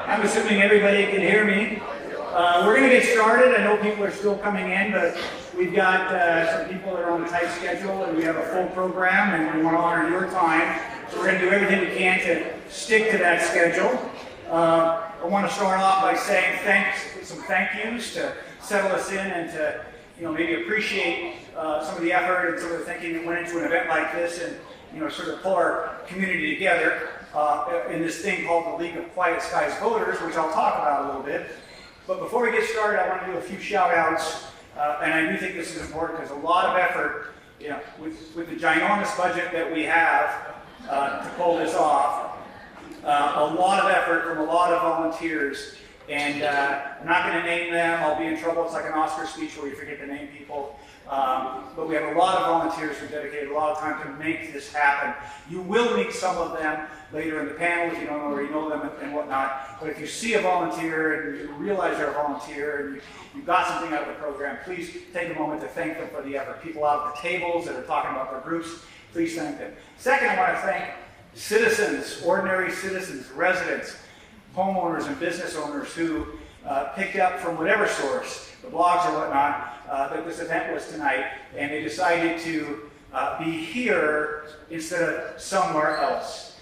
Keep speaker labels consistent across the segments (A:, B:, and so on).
A: I'm assuming everybody can hear me. We're going to get started. I know people are still coming in, but we've got some people that are on a tight schedule, and we have a full program, and we want to honor your time. So we're going to do everything we can to stick to that schedule. I want to start off by saying some thank yous to settle us in and to maybe appreciate some of the effort and some of the thinking that went into an event like this, and sort of pull our community together in this thing called the League of Quiet Skies Voters, which I'll talk about a little bit. But before we get started, I want to do a few shout-outs, and I do think this is important because a lot of effort, with the ginormous budget that we have to pull this off, a lot of effort from a lot of volunteers, and I'm not going to name them. I'll be in trouble. It's like an Oscar speech where you forget to name people. But we have a lot of volunteers who dedicated a lot of time to make this happen. You will meet some of them later in the panel if you don't already know them and whatnot. But if you see a volunteer and you realize they're a volunteer and you got something out of the program, please take a moment to thank them for the effort. People out at the tables that are talking about their groups, please thank them. Second, I want to thank citizens, ordinary citizens, residents, homeowners and business owners who picked up from whatever source, the blogs or whatnot, that this event was tonight, and they decided to be here instead of somewhere else.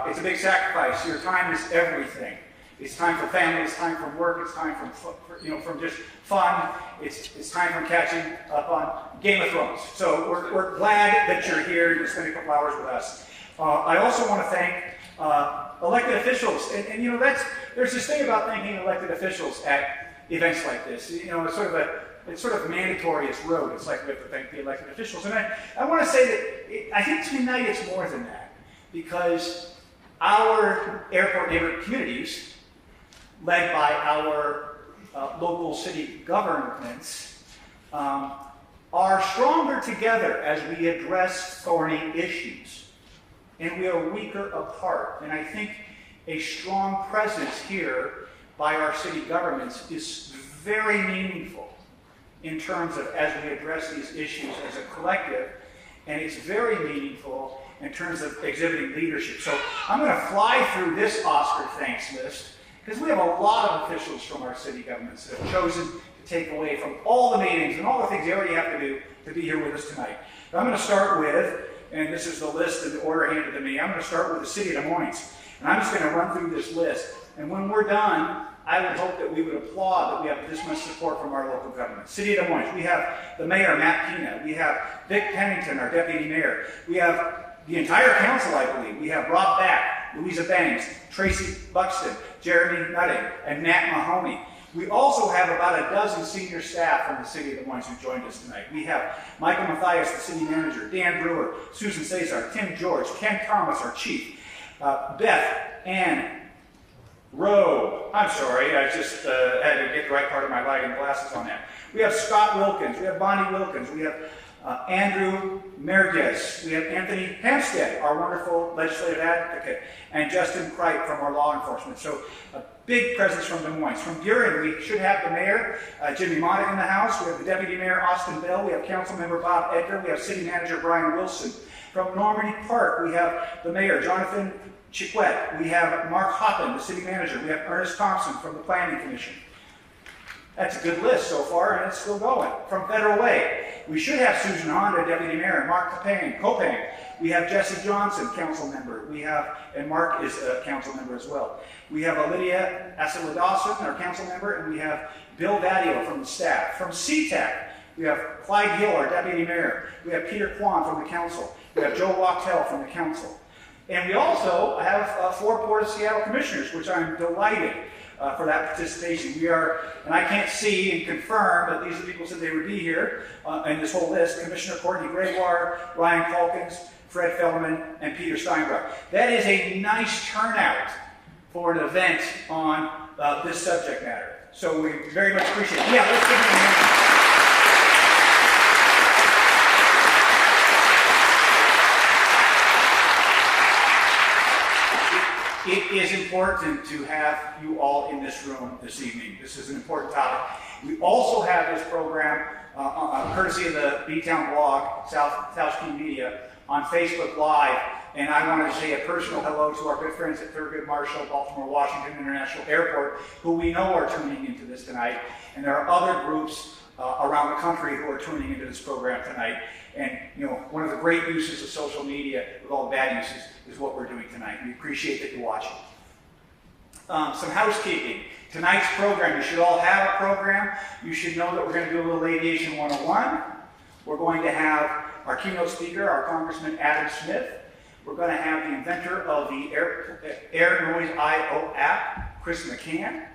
A: It's a big sacrifice. Your time is everything. It's time for family, it's time from work, it's time from just fun, it's time from catching up on Game of Thrones. So we're glad that you're here and you're spending a couple hours with us. I also want to thank elected officials, and there's this thing about thanking elected officials at events like this. It's sort of mandatory. It's rote. It's like we have to thank the elected officials, and I want to say that I think tonight it's more than that, because our airport neighborhood communities, led by our local city governments, are stronger together as we address thorny issues. And we are weaker apart. And I think a strong presence here by our city governments is very meaningful in terms of as we address these issues as a collective. And it's very meaningful in terms of exhibiting leadership. So I'm going to fly through this Oscar thanks list because we have a lot of officials from our city governments that have chosen to take away from all the meetings and all the things they already have to do to be here with us tonight. But I'm going to start with, and this is the list in the order handed to me, I'm going to start with the city of Des Moines. And I'm just going to run through this list. And when we're done, I would hope that we would applaud that we have this much support from our local government. City of Des Moines, we have the mayor, Matt Pina. We have Vic Pennington, our deputy mayor. We have the entire council, I believe. We have Rob Back, Louisa Banks, Tracy Buxton, Jeremy Nutting, and Matt Mahoney. We also have about a dozen senior staff from the city of Des Moines who joined us tonight. We have Michael Mathias, the city manager, Dan Brewer, Susan Cesar, Tim George, Ken Thomas, our chief, Beth Ann Rowe. I'm sorry, I just had to get the right part of my lighting glasses on that. We have Scott Wilkins, we have Bonnie Wilkins, we have Andrew Merges, we have Anthony Hampstead, our wonderful legislative advocate, and Justin Kripe from our law enforcement. So a big presence from Des Moines. From Buren, we should have the mayor, Jimmy Modick, in the house. We have the deputy mayor, Austin Bell. We have council member Bob Edgar. We have city manager Brian Wilson. From Normandy Park, we have the mayor, Jonathan Chiquette. We have Mark Hoppin, the city manager. We have Ernest Thompson from the Planning Commission. That's a good list so far, and it's still going. From Federal Way, we should have Susan Honda, deputy mayor, and Mark Copang. We have Jesse Johnson, council member. And Mark is a council member as well. We have Lydia Asila Dawson, our council member, and we have Bill Vadio from the staff. From sea-tac, we have Clyde Hill, our deputy mayor. We have Peter Kwan from the council. We have Joe Wachtel from the council. And we also have 4 Port of Seattle commissioners, which I'm delighted for that participation. We are, and I can't see and confirm, but these are the people who said they would be here in this whole list: Commissioner Courtney Gregoire, Ryan Calkins, Fred Feldman, and Peter Steinbrock. That is a nice turnout for an event on this subject matter. So we very much appreciate it. Yeah, let's give them a hand. It is important to have you all in this room this evening. This is an important topic. We also have this program, courtesy of the B-Town blog, South King Media, on Facebook Live. And I wanted to say a personal hello to our good friends at Thurgood Marshall, Baltimore Washington International Airport, who we know are tuning into this tonight. And there are other groups around the country who are tuning into this program tonight. And one of the great uses of social media, with all the bad uses, is what we're doing tonight. We appreciate that you're watching. Some housekeeping. Tonight's program, you should all have a program. You should know that we're going to do a little Aviation 101. We're going to have our keynote speaker, our Congressman Adam Smith. We're going to have the inventor of the Air Noise I/O app, Chris McCann.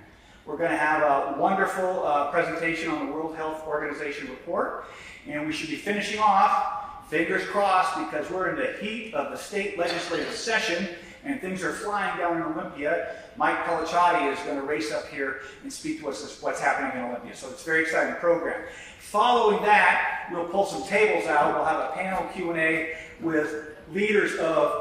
A: We're going to have a wonderful presentation on the World Health Organization report. And we should be finishing off, fingers crossed, because we're in the heat of the state legislative session and things are flying down in Olympia. Mike Pellicciati is going to race up here and speak to us as what's happening in Olympia. So it's a very exciting program. Following that, we'll pull some tables out. We'll have a panel Q&A with leaders of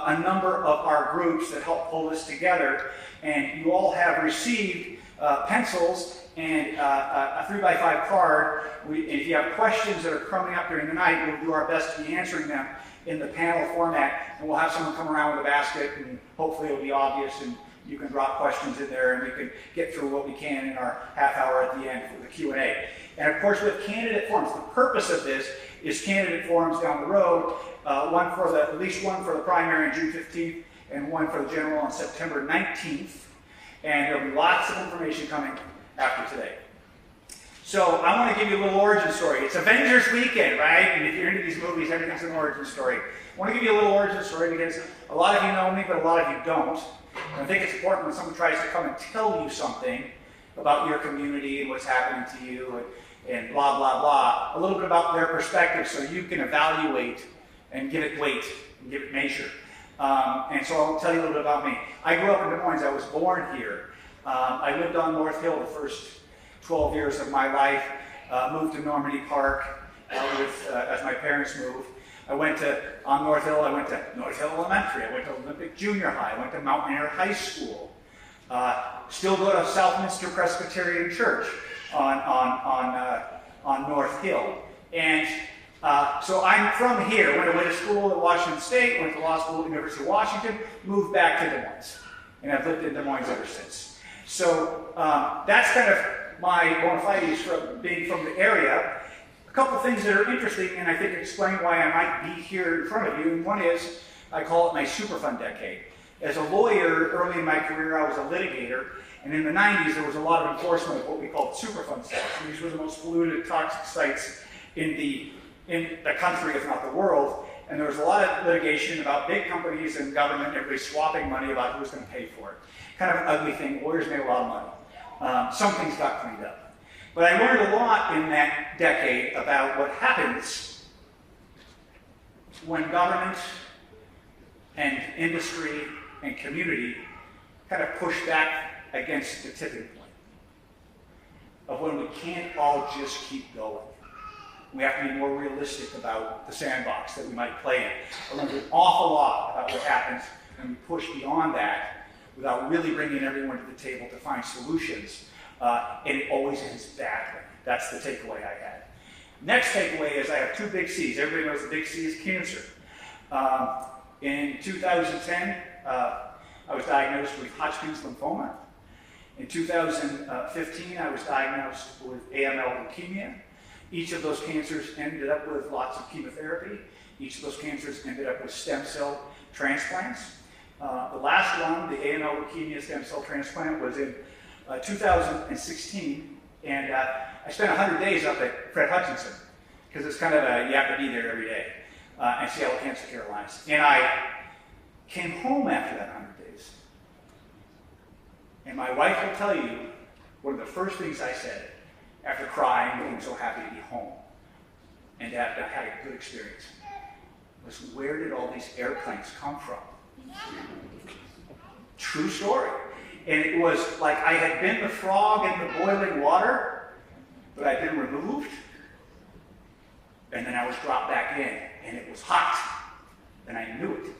A: a number of our groups that help pull this together. And you all have received pencils and a 3x5 card. If you have questions that are coming up during the night, we'll do our best to be answering them in the panel format, and we'll have someone come around with a basket, and hopefully it'll be obvious, and you can drop questions in there, and we can get through what we can in our half hour at the end for the Q&A. And of course, with candidate forums, the purpose of this is candidate forums down the road, at least one for the primary on June 15th, and one for the general on September 19th, and there'll be lots of information coming after today. So I want to give you a little origin story. It's Avengers weekend, right? And if you're into these movies, everything's an origin story. I want to give you a little origin story because a lot of you know me, but a lot of you don't. And I think it's important when someone tries to come and tell you something about your community and what's happening to you and blah, blah, blah, a little bit about their perspective so you can evaluate and give it weight and give it measure. And so I'll tell you a little bit about me. I grew up in Des Moines. I was born here. I lived on North Hill the first 12 years of my life, moved to Normandy Park as my parents moved. On North Hill, I went to North Hill Elementary, I went to Olympic Junior High, I went to Mount Air High School. Still go to Southminster Presbyterian Church on North Hill. And so I'm from here, went away to school at Washington State, went to law school at the University of Washington, moved back to Des Moines. And I've lived in Des Moines ever since. So that's kind of my bona fides from being from the area. A couple things that are interesting and I think explain why I might be here in front of you. And one is, I call it my Superfund decade. As a lawyer, early in my career, I was a litigator. And in the 90s, there was a lot of enforcement of what we called Superfund sites. And these were the most polluted, toxic sites in the country, if not the world. And there was a lot of litigation about big companies and government, everybody swapping money about who was going to pay for it. Kind of an ugly thing. Lawyers made a lot of money. Some things got cleaned up. But I learned a lot in that decade about what happens when government and industry and community kind of push back against the tipping point of when we can't all just keep going. We have to be more realistic about the sandbox that we might play in. I learned an awful lot about what happens when we push beyond that without really bringing everyone to the table to find solutions. And it always ends badly. That's the takeaway I had. Next takeaway is I have two big C's. Everybody knows the big C is cancer. In 2010, I was diagnosed with Hodgkin's lymphoma. In 2015, I was diagnosed with AML leukemia. Each of those cancers ended up with lots of chemotherapy. Each of those cancers ended up with stem cell transplants. The last one, the AML leukemia stem cell transplant, was in 2016, and I spent 100 days up at Fred Hutchinson, because it's kind of you have to be there every day, and see how cancer care lies. And I came home after that 100 days, and my wife will tell you, one of the first things I said, after crying and being so happy to be home, and to have had a good experience, was where did all these airplanes come from? True story. And it was like I had been the frog in the boiling water, but I'd been removed, and then I was dropped back in, and it was hot, and I knew it.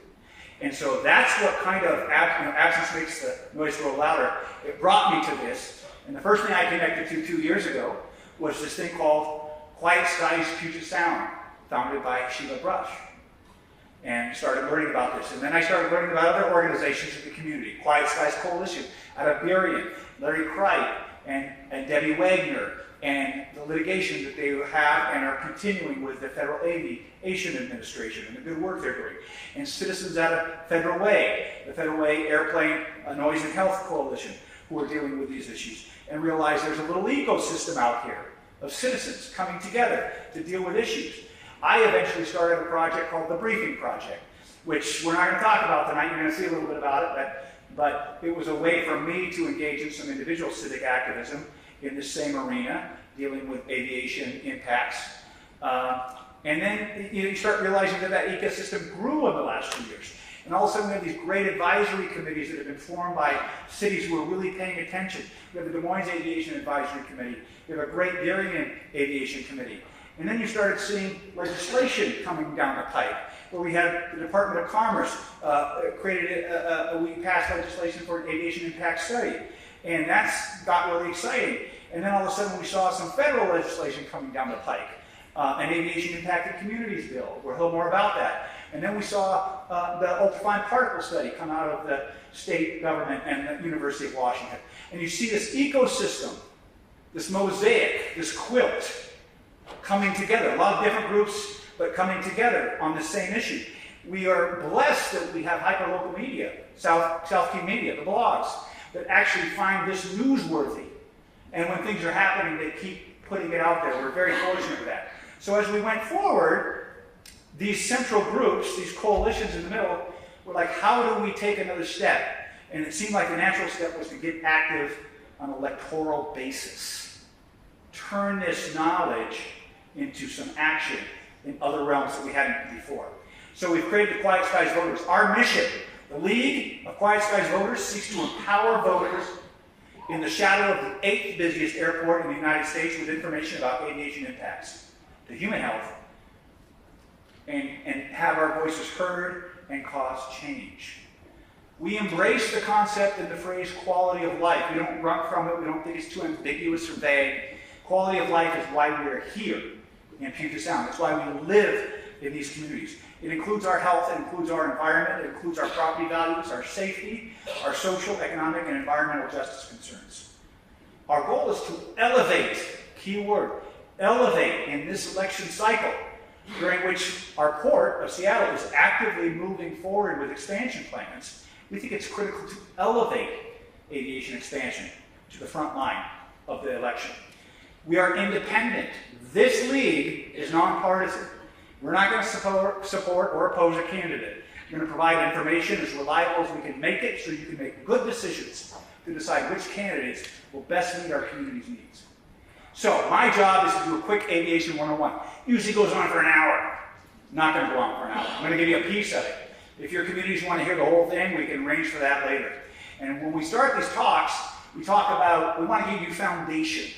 A: And so that's what kind of absence makes the noise grow louder. It brought me to this, and the first thing I connected to 2 years ago was this thing called Quiet Skies Puget Sound, founded by Sheila Brush. and started learning about this. And then I started learning about other organizations in the community. Quiet Skies Coalition out of Burien, Larry Cripe, and Debbie Wagner, and the litigation that they have and are continuing with the Federal Aviation Administration and the good work they're doing. And citizens out of Federal Way, the Federal Way Airplane Noise and Health Coalition, who are dealing with these issues, and realize there's a little ecosystem out here of citizens coming together to deal with issues. I eventually started a project called the Briefing Project, which we're not going to talk about tonight. You're going to see a little bit about it, but it was a way for me to engage in some individual civic activism in the same arena, dealing with aviation impacts. And then you start realizing that ecosystem grew in the last 2 years. And all of a sudden we have these great advisory committees that have been formed by cities who are really paying attention. We have the Des Moines Aviation Advisory Committee. We have a great Burien Aviation Committee. And then you started seeing legislation coming down the pipe, where we had the Department of Commerce we passed legislation for an aviation impact study. And that's got really exciting. And then all of a sudden we saw some federal legislation coming down the pike. An aviation impacted communities bill. We'll hear more about that. And then we saw the ultrafine particle study come out of the state government and the University of Washington. And you see this ecosystem, this mosaic, this quilt coming together. A lot of different groups, but coming together on the same issue. We are blessed that we have hyperlocal media, South Key Media, the blogs, that actually find this newsworthy. And when things are happening, they keep putting it out there. We're very fortunate for that. So as we went forward, these central groups, these coalitions in the middle, were like, how do we take another step? And it seemed like the natural step was to get active on an electoral basis. Turn this knowledge into some action in other realms that we hadn't before. So we've created the Quiet Skies Voters. Our mission, the League of Quiet Skies Voters, seeks to empower voters in the shadow of the 8th busiest airport in the United States with information about aviation impacts to human health, and have our voices heard and cause change. We embrace the concept and the phrase quality of life. We don't run from it. We don't think it's too ambiguous or vague. Quality of life is why we're here in Puget Sound. It's why we live in these communities. It includes our health, it includes our environment, it includes our property values, our safety, our social, economic, and environmental justice concerns. Our goal is to elevate, key word, elevate in this election cycle, during which our port of Seattle is actively moving forward with expansion plans. We think it's critical to elevate aviation expansion to the front line of the election. We are independent. This league is nonpartisan. We're not going to support or oppose a candidate. We're going to provide information as reliable as we can make it so you can make good decisions to decide which candidates will best meet our community's needs. So my job is to do a quick Aviation 101. Usually goes on for an hour. Not going to go on for an hour. I'm going to give you a piece of it. If your communities want to hear the whole thing, we can arrange for that later. And when we start these talks, we want to give you foundation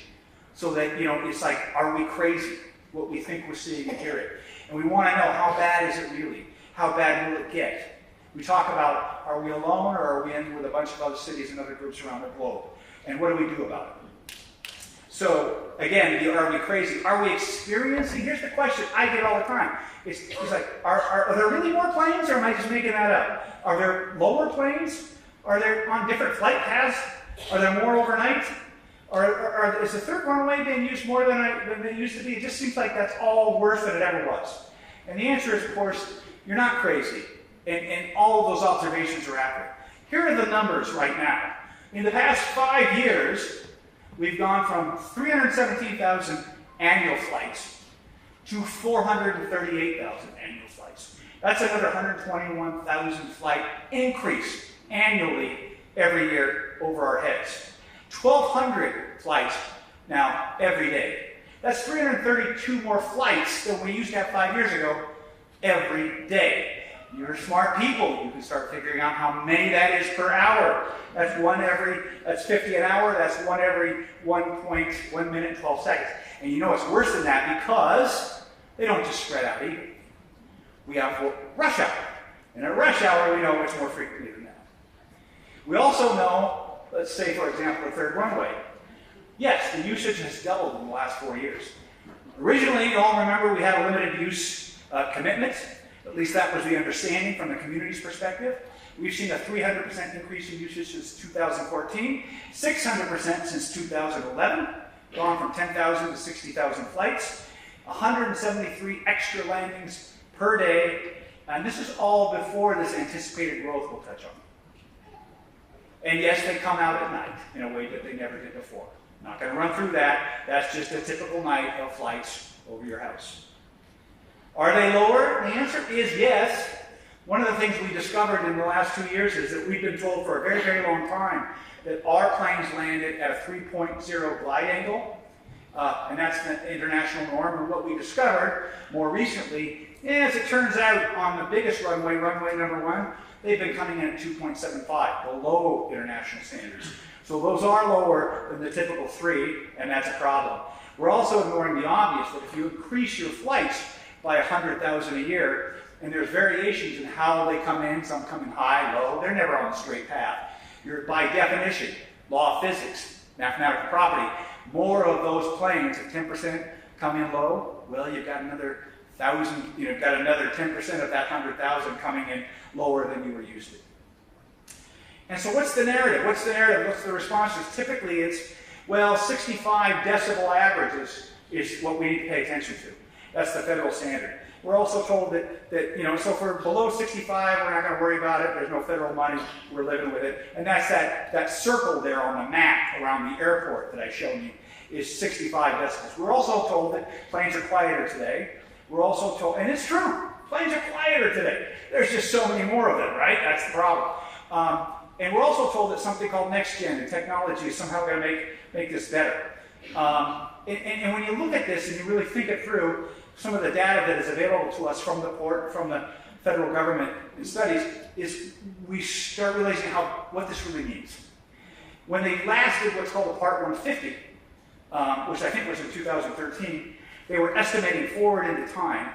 A: so that, it's like, are we crazy? What we think we're seeing and hearing. And we want to know, how bad is it really? How bad will it get? We talk about, are we alone or are we in with a bunch of other cities and other groups around the globe? And what do we do about it? So, again, are we crazy? Are we experiencing? Here's the question I get all the time. It's like, are there really more planes or am I just making that up? Are there lower planes? Are they on different flight paths? Are there more overnight? Or is the third runway being used more than they used to be? It just seems like that's all worse than it ever was. And the answer is, of course, you're not crazy. And all of those observations are accurate. Here are the numbers right now. In the past 5 years, we've gone from 317,000 annual flights to 438,000 annual flights. That's another 121,000 flight increase annually every year over our heads. 1,200 flights now every day. That's 332 more flights than we used to have 5 years ago every day. You're smart people. You can start figuring out how many that is per hour. That's 50 an hour. That's one every 1.1 minute, 12 seconds. And it's worse than that because they don't just spread out either. We have rush hour. And at rush hour, we know it's more frequently than that. We also know, let's say, for example, the third runway. Yes, the usage has doubled in the last 4 years. Originally, you all remember we had a limited use commitment. At least that was the understanding from the community's perspective. We've seen a 300% increase in usage since 2014, 600% since 2011, gone from 10,000 to 60,000 flights, 173 extra landings per day, and this is all before this anticipated growth we'll touch on. And yes, they come out at night in a way that they never did before. Not going to run through that. That's just a typical night of flights over your house. Are they lower? The answer is yes. One of the things we discovered in the last 2 years is that we've been told for a very, very long time that our planes landed at a 3.0 glide angle, and that's the international norm. And what we discovered more recently, as it turns out, on the biggest runway, runway number 1, they've been coming in at 2.75, below international standards. So those are lower than the typical 3, and that's a problem. We're also ignoring the obvious that if you increase your flights by 100,000 a year, and there's variations in how they come in, some come in high, low, they're never on the straight path. You're, by definition, law of physics, mathematical property, more of those planes at 10% come in low, well, you've got another 1,000, you've got another 10% of that 100,000 coming in lower than you were used to. And so what's the narrative? What's the narrative? What's the responses? Typically it's, well, 65 decibel average is what we need to pay attention to. That's the federal standard. We're also told that so for below 65, we're not going to worry about it. There's no federal money. We're living with it. And that's that circle there on the map around the airport that I showed you is 65 decibels. We're also told that planes are quieter today. We're also told, and it's true, planes are quieter today. There's just so many more of them, right? That's the problem. And we're also told that something called next-gen and technology is somehow going to make this better. And when you look at this and you really think it through, some of the data that is available to us from the port, from the federal government and studies, is we start realizing what this really means. When they last did what's called a Part 150, which I think was in 2013, they were estimating forward into time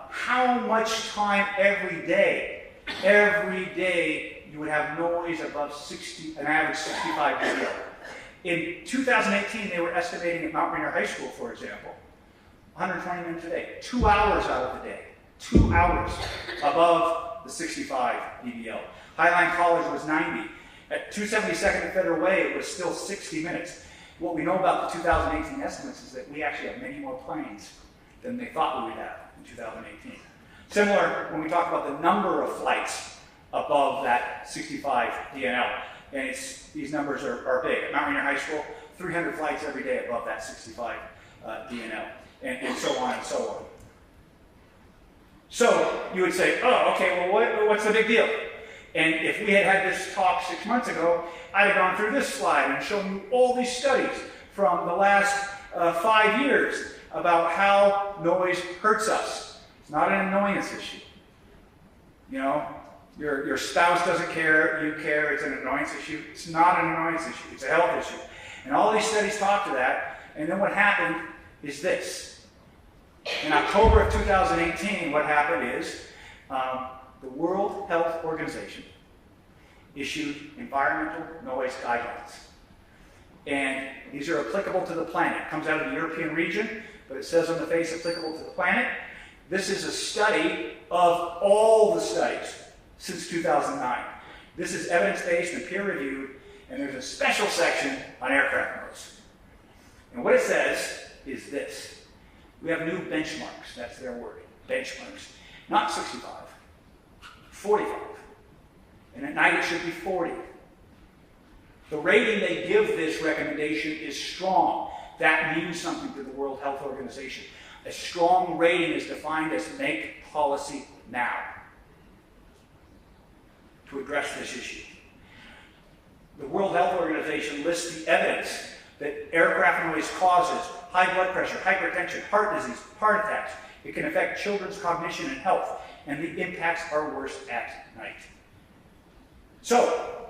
A: how much time every day you would have noise above an average 65 dB. In 2018, they were estimating at Mount Rainier High School, for example, 120 minutes a day, 2 hours out of the day, 2 hours above the 65 dBL. Highline College was 90. At 272nd and Federal Way, it was still 60 minutes. What we know about the 2018 estimates is that we actually have many more planes than they thought we would have in 2018. Similar when we talk about the number of flights above that 65 DNL. And these numbers are big. At Mount Rainier High School, 300 flights every day above that 65 DNL. And so on and so on. So you would say, oh, okay, well, what's the big deal? And if we had had this talk 6 months ago, I'd have gone through this slide and shown you all these studies from the last 5 years about how noise hurts us. It's not an annoyance issue. You know, your spouse doesn't care, you care, it's an annoyance issue. It's not an annoyance issue, it's a health issue. And all these studies talk to that, and then what happened is this. In October of 2018, what happened is the World Health Organization issued environmental noise guidelines. And these are applicable to the planet. It comes out of the European region, but it says on the face applicable to the planet. This is a study of all the studies since 2009. This is evidence-based and peer-reviewed, and there's a special section on aircraft noise. And what it says is this. We have new benchmarks, that's their word, benchmarks. Not 65, 45. And at night it should be 40. The rating they give this recommendation is strong. That means something to the World Health Organization. A strong rating is defined as make policy now to address this issue. The World Health Organization lists the evidence that aircraft noise causes high blood pressure, hypertension, heart disease, heart attacks. It can affect children's cognition and health, and the impacts are worse at night. So,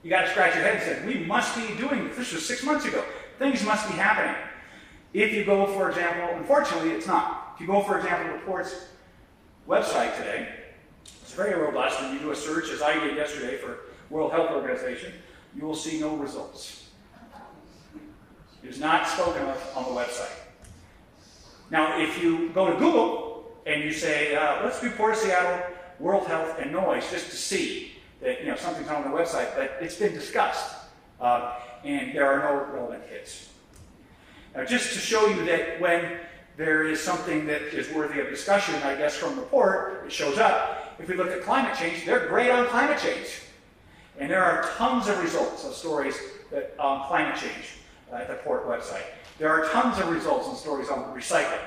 A: you got to scratch your head and say, we must be doing this. This was 6 months ago. Things must be happening. If you go, for example, unfortunately it's not. If you go, for example, to the port's website today, it's very robust, and you do a search, as I did yesterday for World Health Organization, you will see no results. It is not spoken of on the website. Now, if you go to Google and you say, let's do Port of Seattle, World Health, and noise, just to see that something's on the website, but it's been discussed, and there are no relevant hits. Now, just to show you that when there is something that is worthy of discussion, I guess from the port, it shows up. If we look at climate change, they're great on climate change. And there are tons of results of stories on climate change at the port website. There are tons of results and stories on recycling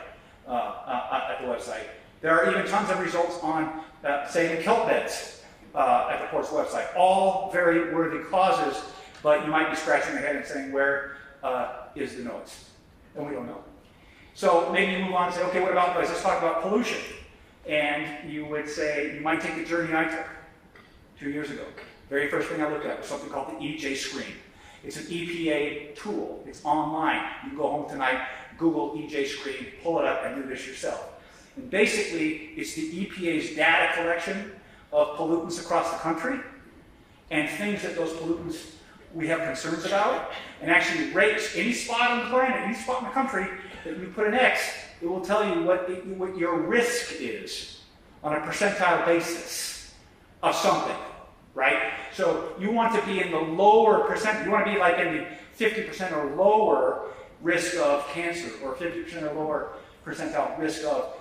A: at the website. There are even tons of results on saving kelp beds at the port's website. All very worthy causes, but you might be scratching your head and saying, where is the noise? And we don't know. So maybe you move on and say, okay, what about noise? Let's talk about pollution. And you would say, you might take the journey I took 2 years ago. Very first thing I looked at was something called the EJ screen. It's an EPA tool. It's online. You can go home tonight, Google EJ screen, pull it up, and do this yourself. And basically, it's the EPA's data collection of pollutants across the country and things that those pollutants we have concerns about, and actually rates any spot on the planet, any spot in the country that you put an X, it will tell you what your risk is on a percentile basis of something, right? So you want to be in the lower percent, you want to be like in the 50% or lower risk of cancer, or 50% or lower percentile risk of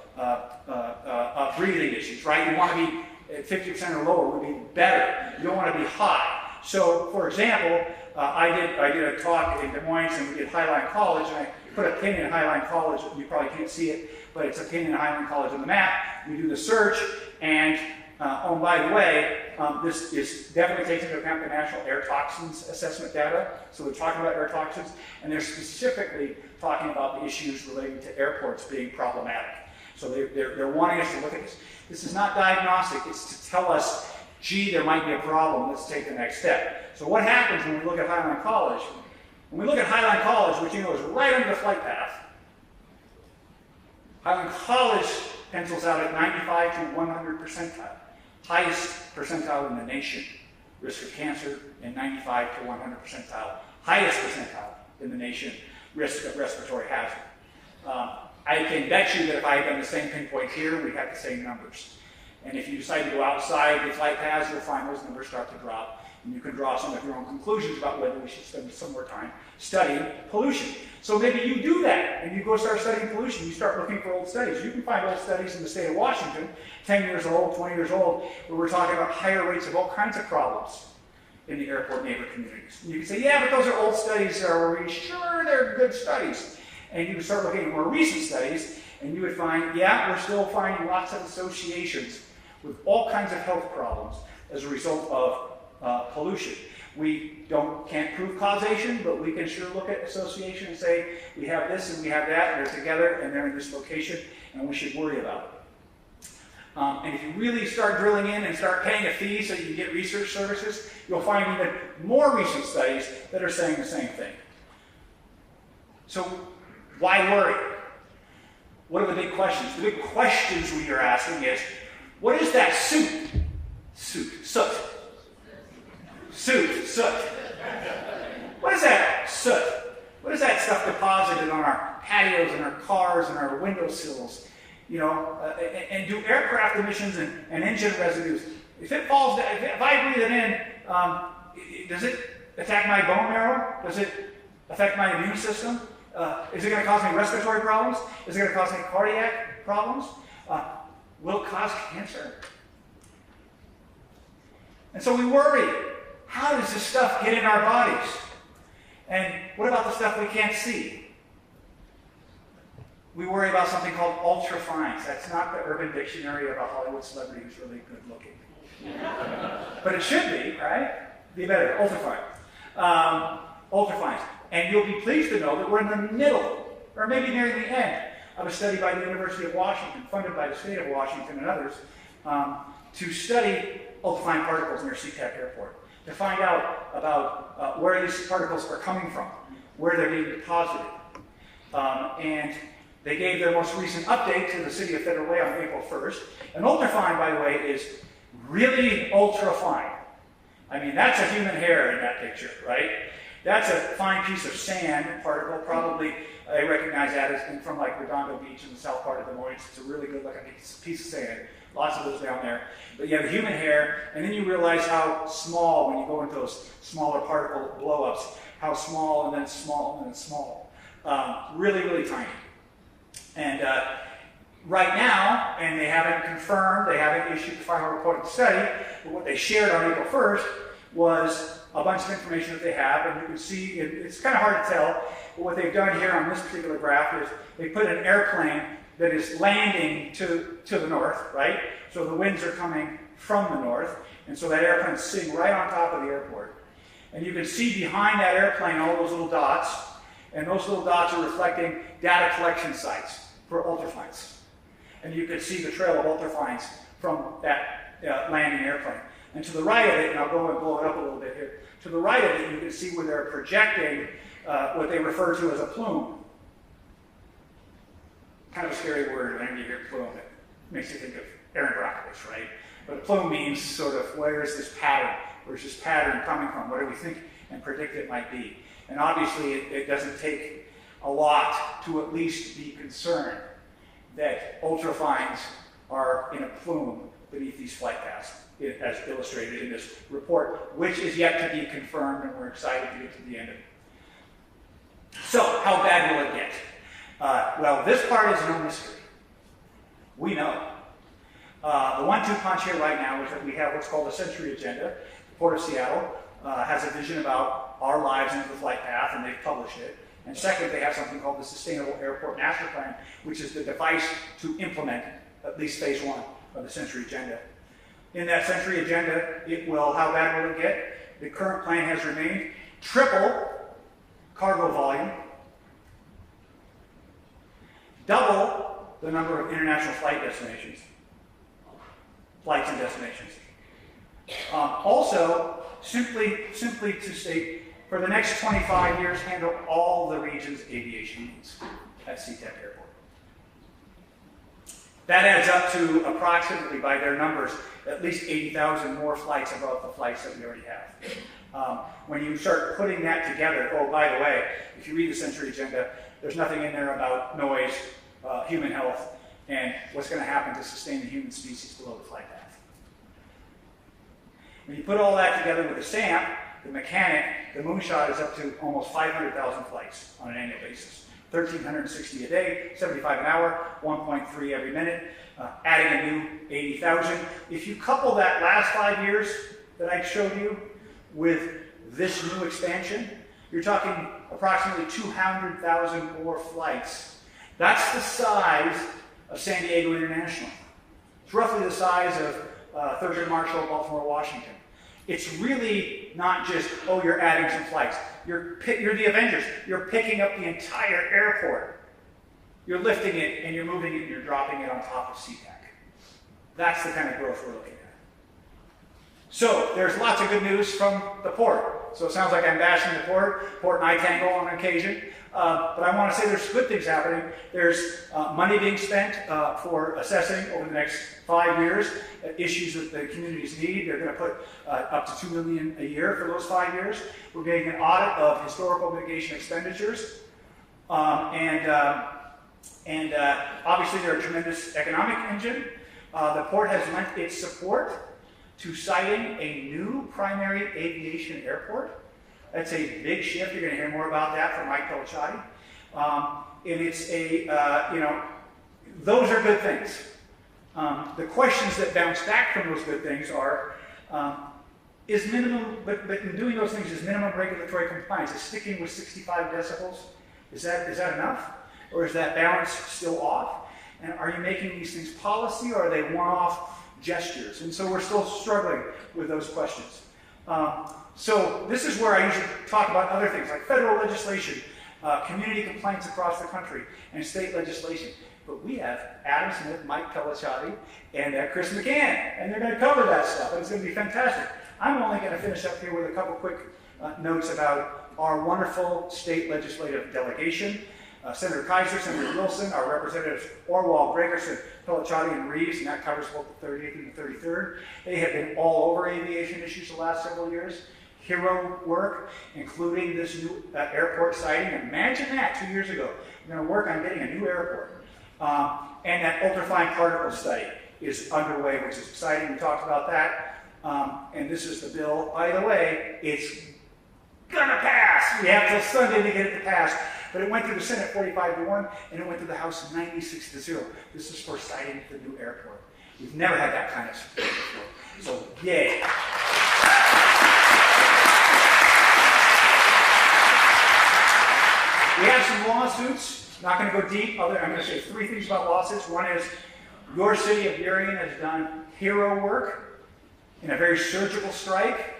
A: breathing issues, right? You want to be at 50% or lower would be better. You don't want to be high. So, for example, I did a talk in Des Moines, and we did Highline College, and I put a pin in Highline College. You probably can't see it, but it's a pin in Highline College on the map. We do the search, and oh, by the way, this is definitely takes into account the National Air Toxins Assessment data. So we're talking about air toxins, and they're specifically talking about the issues relating to airports being problematic. So they're wanting us to look at this. This is not diagnostic. It's to tell us, gee, there might be a problem. Let's take the next step. So what happens when we look at Highline College? When we look at Highline College, which you know is right under the flight path, Highline College pencils out at 95 to 100 percentile. Highest percentile in the nation, risk of cancer, and 95 to 100 percentile. Highest percentile in the nation, risk of respiratory hazard. I can bet you that if I had done the same pinpoint here, we'd have the same numbers. And if you decide to go outside the flight paths, you'll find those numbers start to drop. And you can draw some of your own conclusions about whether we should spend some more time studying pollution. So maybe you do that, and you go start studying pollution. You start looking for old studies. You can find old studies in the state of Washington, 10 years old, 20 years old, where we're talking about higher rates of all kinds of problems in the airport neighbor communities. And you can say, yeah, but those are old studies. Sure, they're good studies. And you can start looking at more recent studies, and you would find, yeah, we're still finding lots of associations with all kinds of health problems as a result of pollution. We can't prove causation, but we can sure look at association and say, we have this and we have that, and they're together, and they're in this location, and we should worry about it. And if you really start drilling in and start paying a fee so you can get research services, you'll find even more recent studies that are saying the same thing. So why worry? What are the big questions? The big questions we are asking is, what is that soot? Soot. What is that soot? What is that stuff deposited on our patios and our cars and our windowsills? And do aircraft emissions and engine residues, if it falls down, if I breathe it in, does it attack my bone marrow? Does it affect my immune system? Is it going to cause me respiratory problems? Is it going to cause me cardiac problems? Will it cause cancer? And so we worry. How does this stuff get in our bodies? And what about the stuff we can't see? We worry about something called ultrafines. That's not the Urban Dictionary of a Hollywood celebrity who's really good looking. But it should be, right? Be better. Ultrafine. Ultrafines. And you'll be pleased to know that we're in the middle, or maybe near the end, of a study by the University of Washington, funded by the state of Washington and others, to study ultrafine particles near sea-tac Airport, to find out about where these particles are coming from, where they're being deposited. And they gave their most recent update to the city of Federal Way on April 1st. And ultrafine, by the way, is really ultrafine. I mean, that's a human hair in that picture, right? That's a fine piece of sand particle. Probably they recognize that as from like Redondo Beach in the south part of Des Moines. It's a really good looking piece of sand. Lots of those down there. But you have human hair, and then you realize how small, when you go into those smaller particle blow-ups, how small and then small and then small. Really, really tiny. And right now, and they haven't confirmed, they haven't issued the final report of the study, but what they shared on April 1st was a bunch of information that they have, and you can see, it's kind of hard to tell, but what they've done here on this particular graph is they put an airplane that is landing to the north, right? So the winds are coming from the north, and so that airplane is sitting right on top of the airport. And you can see behind that airplane all those little dots, and those little dots are reflecting data collection sites for ultrafines. And you can see the trail of ultrafines from that landing airplane. And to the right of it, and I'll go and blow it up a little bit here, to the right of it you can see where they're projecting what they refer to as a plume. Kind of a scary word whenever you hear plume. It makes you think of Aaron Brockovich, right? But a plume means sort of, where is this pattern? Where's this pattern coming from? What do we think and predict it might be? And obviously it doesn't take a lot to at least be concerned that ultrafines are in a plume beneath these flight paths, as illustrated in this report, which is yet to be confirmed, and we're excited to get to the end of it. So, how bad will it get? Well, this part is no mystery. We know. The 1-2 punch here right now is that we have what's called a Century Agenda. The Port of Seattle has a vision about our lives into the flight path, and they've published it. And second, they have something called the Sustainable Airport Master Plan, which is the device to implement at least phase 1 of the Century Agenda. In that Century Agenda, it will, how bad will it get? The current plan has remained triple cargo volume, double the number of international flights and destinations. Also, simply to state, for the next 25 years, handle all the region's aviation needs at sea-tac Airport. That adds up to approximately, by their numbers, at least 80,000 more flights above the flights that we already have. When you start putting that together, oh, by the way, if you read the Century Agenda, there's nothing in there about noise, human health, and what's going to happen to sustain the human species below the flight path. When you put all that together with the SAMP, the mechanic, the moonshot is up to almost 500,000 flights on an annual basis. 1,360 a day, 75 an hour, 1.3 every minute, adding a new 80,000. If you couple that last 5 years that I showed you with this new expansion, you're talking approximately 200,000 more flights. That's the size of San Diego International. It's roughly the size of Thurgood Marshall, Baltimore, Washington. It's really not just, oh, you're adding some flights. You're the Avengers. You're picking up the entire airport. You're lifting it, and you're moving it, and you're dropping it on top of sea-tac. That's the kind of growth we're looking at. So, there's lots of good news from the port. So it sounds like I'm bashing the port. Port and I tango on occasion. But I want to say there's good things happening. There's money being spent for assessing over the next 5 years issues that the communities need. They're going to put up to $2 million a year for those 5 years. We're getting an audit of historical mitigation expenditures. And obviously they're a tremendous economic engine. The port has lent its support to siting a new primary aviation airport. That's a big shift. You're going to hear more about that from Mike Pelliciotti. And it's those are good things. The questions that bounce back from those good things are, is minimum, but in doing those things, is minimum regulatory compliance, is sticking with 65 decibels, is that enough? Or is that balance still off? And are you making these things policy, or are they one-off gestures? And so we're still struggling with those questions. So this is where I usually talk about other things like federal legislation, community complaints across the country, and state legislation. But we have Adam Smith, Mike Pelliciotti, and Chris McCann, and they're going to cover that stuff, and it's going to be fantastic. I'm only going to finish up here with a couple quick notes about our wonderful state legislative delegation. Senator Kaiser, Senator Wilson, our representatives Orwell, Gregerson, Pelliciotti, and Reeves, and that covers both the 30th and the 33rd. They have been all over aviation issues the last several years. hero work, including this new airport siting. Imagine that 2 years ago. We're going to work on getting a new airport. And that ultrafine particle study is underway, which is exciting. We talked about that. And this is the bill. By the way, it's going to pass. We have till Sunday to get it to pass. But it went through the Senate 45-1, and it went through the House 96-0. This is for siting the new airport. We've never had that kind of support before. So, yay. We have some lawsuits. Not going to go deep. I'm going to say 3 things about lawsuits. One is your city of Burien has done hero work in a very surgical strike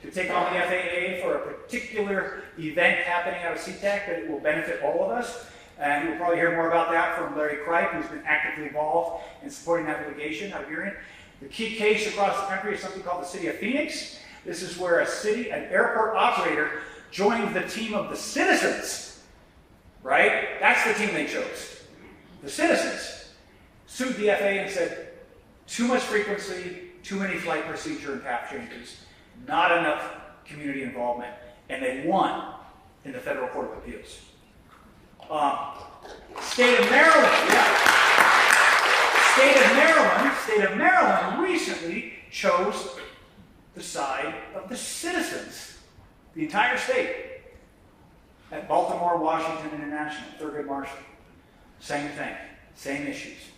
A: to take on the FAA for a particular event happening out of sea-tac that will benefit all of us. And you'll probably hear more about that from Larry Cripe, who's been actively involved in supporting that litigation out of Burien. The key case across the country is something called the City of Phoenix. This is where an airport operator joined the team of the citizens, right? That's the team they chose. The citizens sued the FAA and said, too much frequency, too many flight procedure and path changes, not enough community involvement, and they won in the Federal Court of Appeals. State of Maryland recently chose the side of the citizens, the entire state. At Baltimore, Washington International, Thurgood Marshall, same thing, same issues,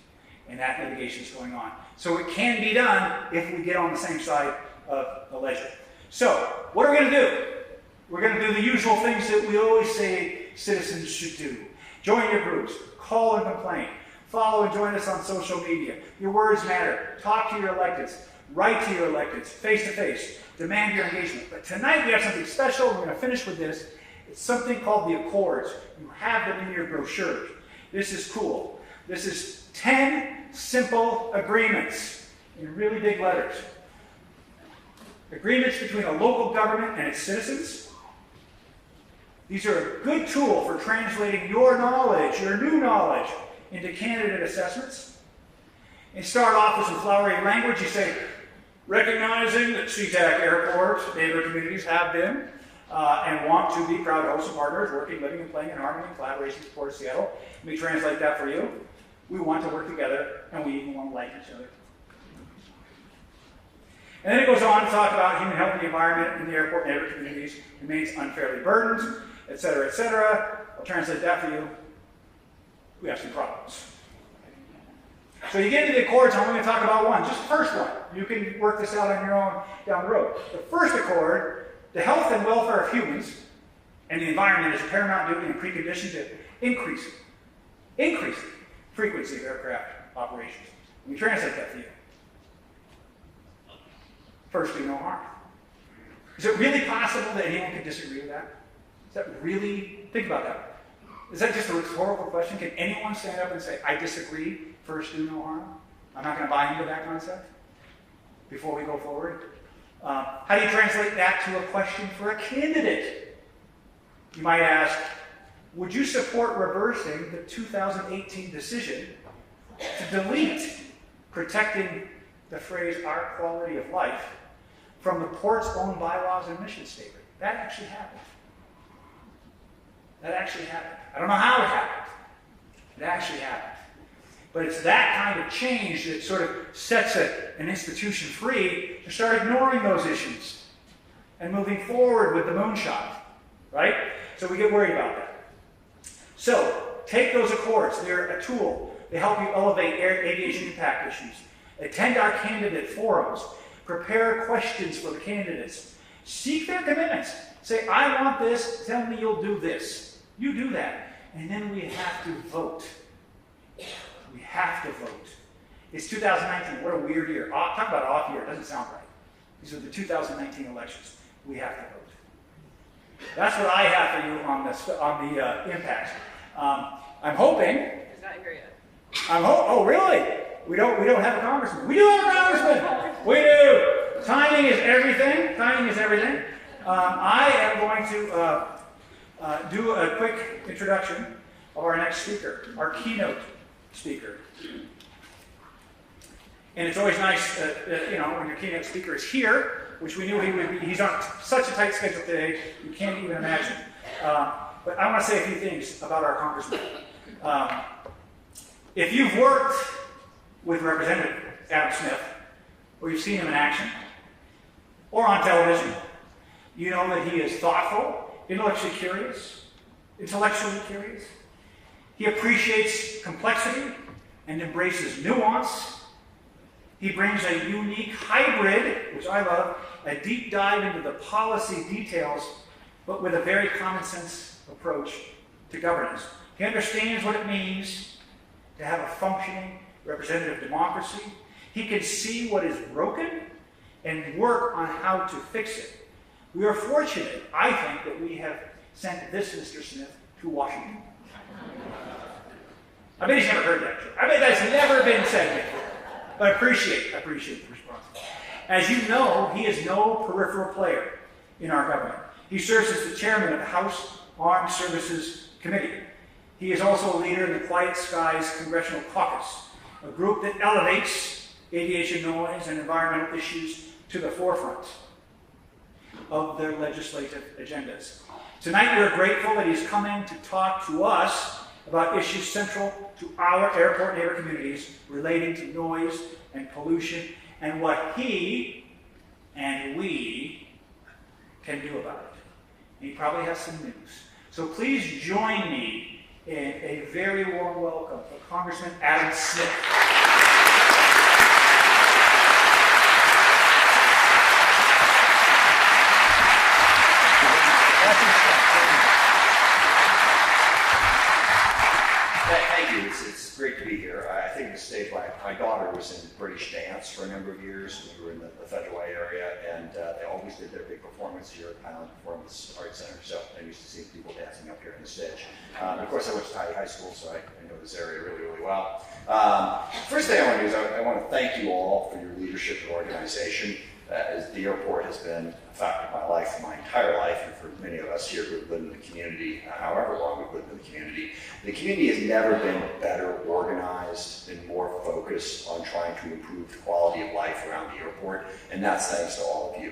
A: and that litigation is going on. So it can be done if we get on the same side of the ledger. So, what are we going to do? We're going to do the usual things that we always say citizens should do. Join your groups, call and complain, follow and join us on social media. Your words matter. Talk to your electeds, write to your electeds, face to face, demand your engagement. But tonight we have something special. We're going to finish with this. It's something called the Accords. You have them in your brochures. This is cool. This is 10 simple agreements in really big letters. Agreements between a local government and its citizens. These are a good tool for translating your knowledge, your new knowledge, into candidate assessments. And start off with some flowery language. You say, recognizing that sea-tac airports, neighbor communities have been and want to be proud hosts and partners, working, living, and playing in harmony and collaboration to support Seattle. Let me translate that for you. We want to work together, and we even want to like each other. And then it goes on to talk about human health and the environment in the airport neighbor communities remains unfairly burdened, et cetera, et cetera. I'll translate that for you. We have some problems. So you get into the Accords, I'm going to talk about one, just the first one. You can work this out on your own down the road. The first Accord, the health and welfare of humans and the environment is a paramount duty and precondition to increase frequency of aircraft operations. Let me translate that for you. First, do no harm. Is it really possible that anyone could disagree with that? Is that really, think about that. Is that just a rhetorical question? Can anyone stand up and say, I disagree, first do no harm? I'm not going to buy into that concept before we go forward. How do you translate that to a question for a candidate? You might ask, would you support reversing the 2018 decision to delete protecting the phrase our quality of life from the port's own bylaws and mission statement? That actually happened. I don't know how it happened. It actually happened. But it's that kind of change that sort of sets an institution free to start ignoring those issues and moving forward with the moonshot, right? So we get worried about that. So take those Accords. They're a tool. They help you elevate aviation impact issues. Attend our candidate forums. Prepare questions for the candidates. Seek their commitments. Say, I want this. Tell me you'll do this. You do that. And then we have to vote. We have to vote. It's 2019. What a weird year. Talk about an off year. It doesn't sound right. These are the 2019 elections. We have to vote. That's what I have for you on the impacts. I'm hoping.
B: He's not here yet.
A: Oh, really? We don't have a congressman. We do have a congressman. We do. Timing is everything. I am going to do a quick introduction of our next speaker, our keynote speaker. And it's always nice, when your keynote speaker is here, which we knew he would be. He's on such a tight schedule today, you can't even imagine. But I want to say a few things about our congressman. If you've worked with Representative Adam Smith, or you've seen him in action, or on television, you know that he is thoughtful, intellectually curious. He appreciates complexity and embraces nuance. He brings a unique hybrid, which I love, a deep dive into the policy details, but with a very common sense approach to governance. He understands what it means to have a functioning representative democracy. He can see what is broken and work on how to fix it. We are fortunate, I think, that we have sent this Mr. Smith to Washington. I bet he's never heard that joke. I bet that's never been said before. But I appreciate the response. As you know, he is no peripheral player in our government. He serves as the chairman of the House Armed Services Committee. He is also a leader in the Quiet Skies Congressional Caucus, a group that elevates aviation noise and environmental issues to the forefront of their legislative agendas. Tonight, we are grateful that he's coming to talk to us about issues central to our airport neighbor communities relating to noise and pollution and what he and we can do about it. And he probably has some news. So please join me in a very warm welcome for Congressman Adam Smith.
B: Thank you. It's great to be here. I think the stage, my daughter was in British dance for a number of years. We were in the Federal Way area, and they always did their big performance here at Highland Performance Arts Center. So I used to see people dancing up here on the stage. Of course, I went to Tye High School, so I know this area really, really well. First thing I want to do is I want to thank you all for your leadership and organization. As the airport has been a fact of my life, my entire life, and for many of us here who have lived in the community, however long we've lived in the community has never been better organized and more focused on trying to improve the quality of life around the airport, and that's thanks to all of you.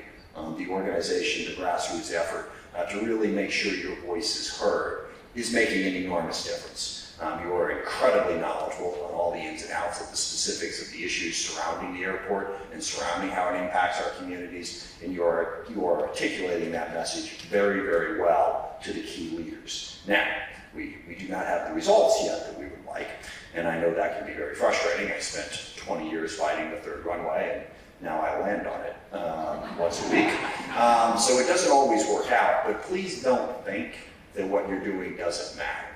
B: The organization, the grassroots effort to really make sure your voice is heard is making an enormous difference. You are incredibly knowledgeable on all the ins and outs of the specifics of the issues surrounding the airport and surrounding how it impacts our communities, and you are articulating that message very, very well to the key leaders. Now, we do not have the results yet that we would like, and I know that can be very frustrating. I spent 20 years fighting the third runway, and now I land on it once a week. So it doesn't always work out, but please don't think that what you're doing doesn't matter.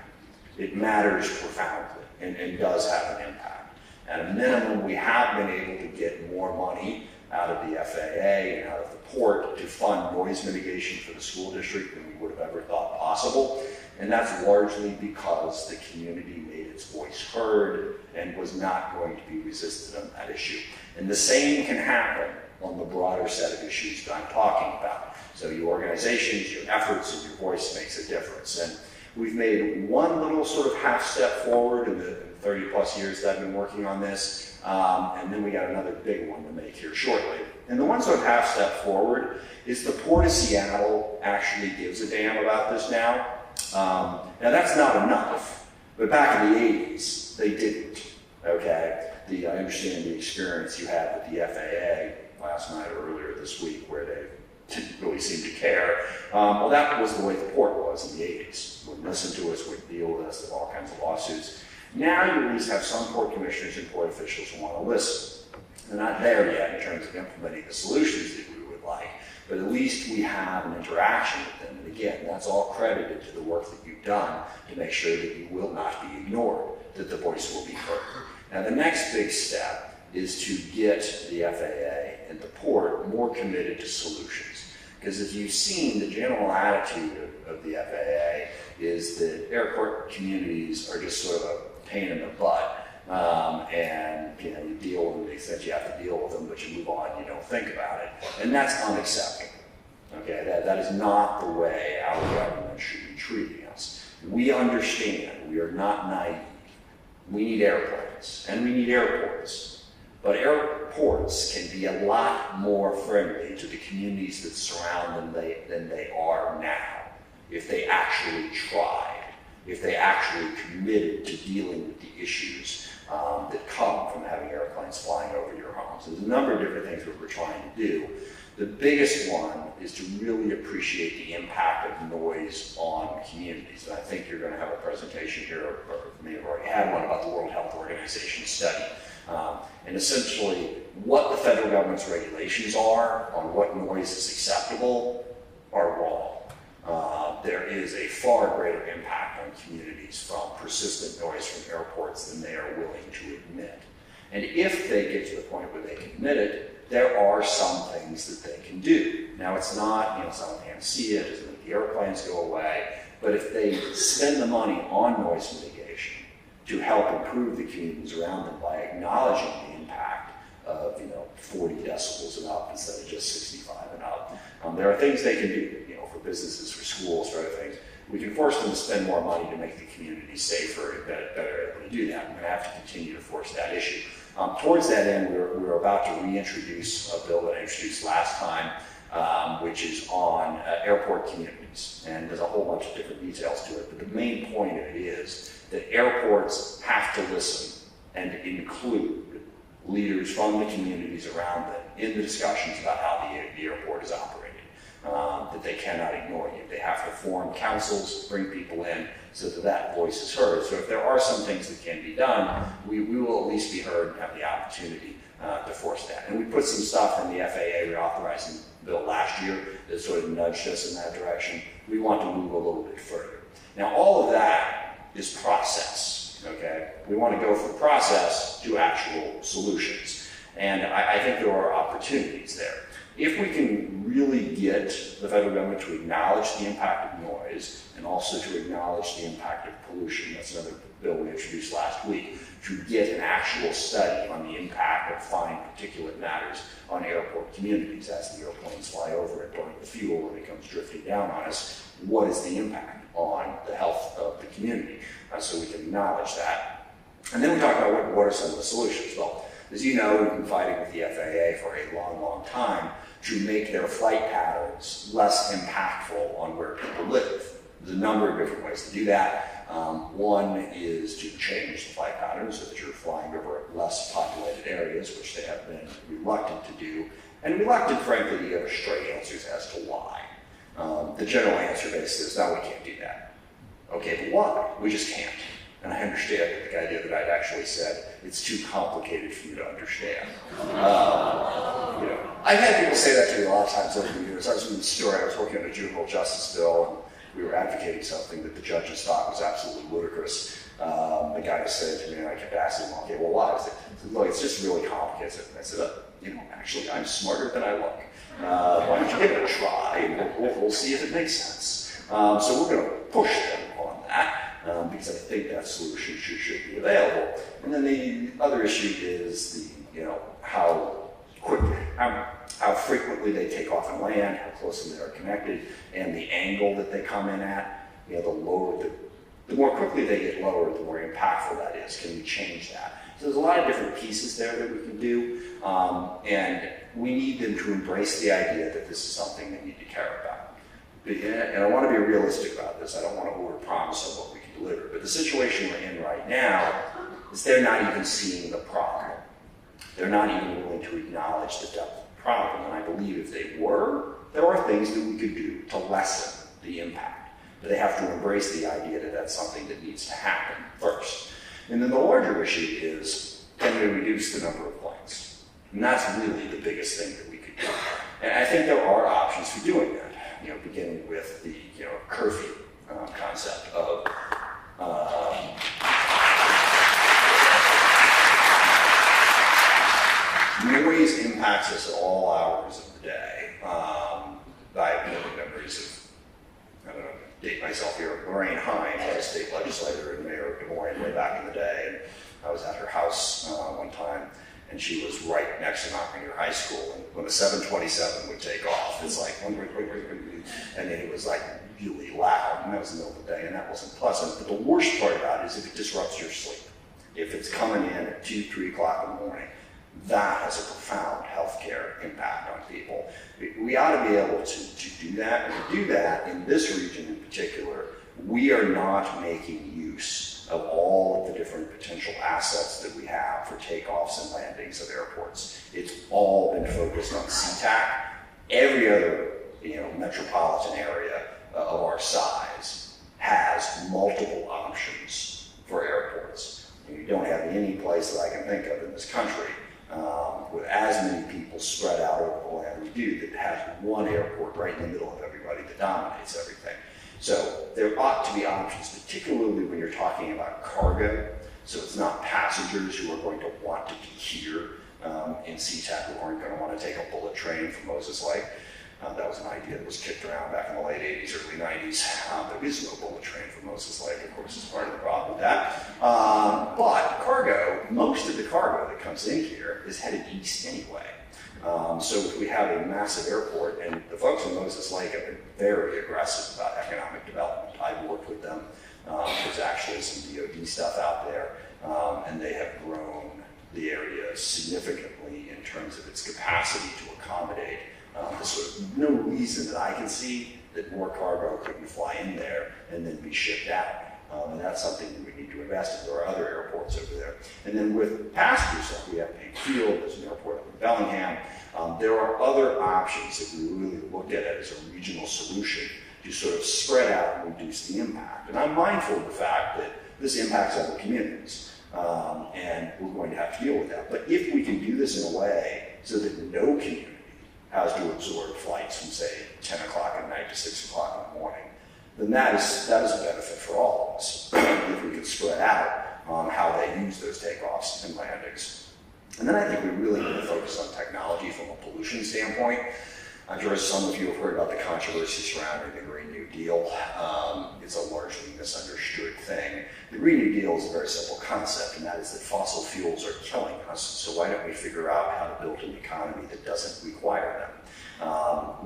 B: It matters profoundly and does have an impact. At a minimum, we have been able to get more money out of the FAA and out of the port to fund noise mitigation for the school district than we would have ever thought possible. And that's largely because the community made its voice heard and was not going to be resistant on that issue. And the same can happen on the broader set of issues that I'm talking about. So your organizations, your efforts, and your voice makes a difference. And we've made one little sort of half step forward in the 30 plus years that I've been working on this, and then we got another big one to make here shortly. And the one sort of half step forward is the Port of Seattle actually gives a damn about this now. Now that's not enough, but back in the 80s, they didn't, okay? I understand the experience you had with the FAA last night or earlier this week where they didn't really seem to care. Well, that was the way the port was in the 80s. Wouldn't listen to us, wouldn't deal with us, there were all kinds of lawsuits. Now you at least have some port commissioners and port officials who want to listen. They're not there yet in terms of implementing the solutions that we would like, but at least we have an interaction with them. And again, that's all credited to the work that you've done to make sure that you will not be ignored, that the voice will be heard. Now the next big step is to get the FAA and the port more committed to solutions. Because as you've seen, the general attitude of the FAA is that airport communities are just sort of a pain in the butt. And you deal with them to the extent you have to deal with them, but you move on, you don't think about it. And that's unacceptable. Okay, that is not the way our government should be treating us. We understand we are not naive. We need airplanes and we need airports. But airports can be a lot more friendly to the communities that surround them than they are now, if they actually tried, if they actually committed to dealing with the issues that come from having airplanes flying over your homes. There's a number of different things that we're trying to do. The biggest one is to really appreciate the impact of noise on communities. And I think you're going to have a presentation here, or may have already had one, about the World Health Organization study. And essentially, what the federal government's regulations are on what noise is acceptable are wrong. There is a far greater impact on communities from persistent noise from airports than they are willing to admit. And if they get to the point where they can admit it, there are some things that they can do. Now, it's not, it's not a panacea, it doesn't make the airplanes go away, but if they spend the money on noise mitigation to help improve the communities around them by acknowledging the impact of 40 decibels and up instead of just 65 and up, there are things they can do, for businesses, for schools, for other things. We can force them to spend more money to make the community safer and better able to do that. We're going to have to continue to force that issue. Towards that end, we're about to reintroduce a bill that I introduced last time, which is on airport communities. And there's a whole bunch of different details to it, but the main point of it is that airports have to listen and include leaders from the communities around them in the discussions about how the airport is operating. That they cannot ignore you. They have to form councils, bring people in so that voice is heard. So if there are some things that can be done, we will at least be heard and have the opportunity to force that. And we put some stuff from the FAA reauthorizing bill last year that sort of nudged us in that direction. We want to move a little bit further. Now, all of that is process, okay? We want to go from process to actual solutions. And I think there are opportunities there. If we can really get the federal government to acknowledge the impact of noise and also to acknowledge the impact of pollution, that's another bill we introduced last week, to get an actual study on the impact of fine particulate matters on airport communities as the airplanes fly over it, burning the fuel and it comes drifting down on us, what is the impact on the health of the community? So we can acknowledge that. And then we talk about what are some of the solutions. Well, as you know, we've been fighting with the FAA for a long, long time to make their flight patterns less impactful on where people live. There's a number of different ways to do that. One is to change the flight patterns so that you're flying over less populated areas, which they have been reluctant to do, and reluctant, frankly, to give straight answers as to why. The general answer basically is, no, we can't do that. Okay, but why? We just can't. And I understand the idea that I'd actually said, it's too complicated for you to understand. I've had people say that to me a lot of times over the years. I was in the story, I was working on a juvenile justice bill, and we were advocating something that the judges thought was absolutely ludicrous. The guy was saying to me, and I kept asking him, okay, well, why? I said, look, it's just really complicated. And I said, actually, I'm smarter than I look. Why don't you give it a try, and we'll see if it makes sense. So we're going to push them on that. Because I think that solution should be available. And then the other issue is how frequently they take off and land, how closely they are connected, and the angle that they come in at. The more quickly they get lowered, the more impactful that is. Can we change that? So there's a lot of different pieces there that we can do, and we need them to embrace the idea that this is something they need to care about. And I want to be realistic about this. I don't want to overpromise on what we can deliver. But the situation we're in right now is they're not even seeing the problem. They're not even willing to acknowledge the depth of the problem. And I believe if they were, there are things that we could do to lessen the impact. But they have to embrace the idea that that's something that needs to happen first. And then the larger issue is, can we reduce the number of planes? And that's really the biggest thing that we could do. And I think there are options for doing that. Beginning with the curfew concept of noise impacts us at all hours of the day. I have memories of, date myself here, Lorraine Hine, a state legislator and mayor of Des Moines way back in the day, and I was at her house one time, and she was right next to Montpelier High School, and when the 727 would take off, it's like, and then it was like really loud, and that was in the middle of the day, and that wasn't pleasant. But the worst part about it is if it disrupts your sleep. If it's coming in at 2, 3 o'clock in the morning, that has a profound healthcare impact on people. We ought to be able to do that, and to do that in this region in particular, we are not making use of all of the different potential assets that we have for takeoffs and landings of airports. It's all been focused on sea-tac. Every other metropolitan area of our size has multiple options for airports. And you don't have any place that I can think of in this country with as many people spread out over the land we do that has one airport right in the middle of everybody that dominates everything. So there ought to be options, particularly when you're talking about cargo. So it's not passengers who are going to want to be here in sea-tac who aren't going to want to take a bullet train from Moses Lake. That was an idea that was kicked around back in the late 80s, early 90s. There is no bullet train from Moses Lake, of course, is part of the problem with that. But cargo, most of the cargo that comes in here is headed east anyway. So if we have a massive airport, and the folks in Moses Lake have been very aggressive about economic development. I've worked with them. There's actually some DoD stuff out there, and they have grown the area significantly in terms of its capacity to accommodate. There's sort of no reason that I can see that more cargo couldn't fly in there and then be shipped out. And that's something that we need to invest in. There are other airports over there. And then with passengers, like we have Paine Field, there's an airport up in Bellingham. There are other options that we really look at it as a regional solution to sort of spread out and reduce the impact. And I'm mindful of the fact that this impacts other communities. And we're going to have to deal with that. But if we can do this in a way so that no community has to absorb flights from, say, 10 o'clock at night to 6 o'clock in the morning, then that is a benefit for all of us, if we could spread out how they use those takeoffs and landings. And then I think we really need to focus on technology from a pollution standpoint. I'm sure some of you have heard about the controversy surrounding the Green New Deal. It's a largely misunderstood thing. The Green New Deal is a very simple concept, and that is that fossil fuels are killing us. So why don't we figure out how to build an economy that doesn't require them?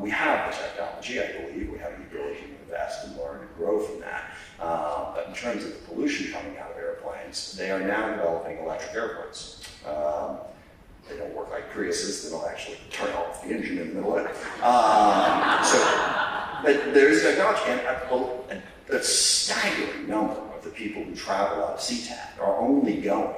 B: We have the technology, I believe. We have the ability to invest and learn and grow from that. But in terms of the pollution coming out of airplanes, they are now developing electric airplanes. They don't work like Priuses. They don't actually turn off the engine in the middle of it. But there's technology, and a staggering number of the people who travel out of sea-tac are only going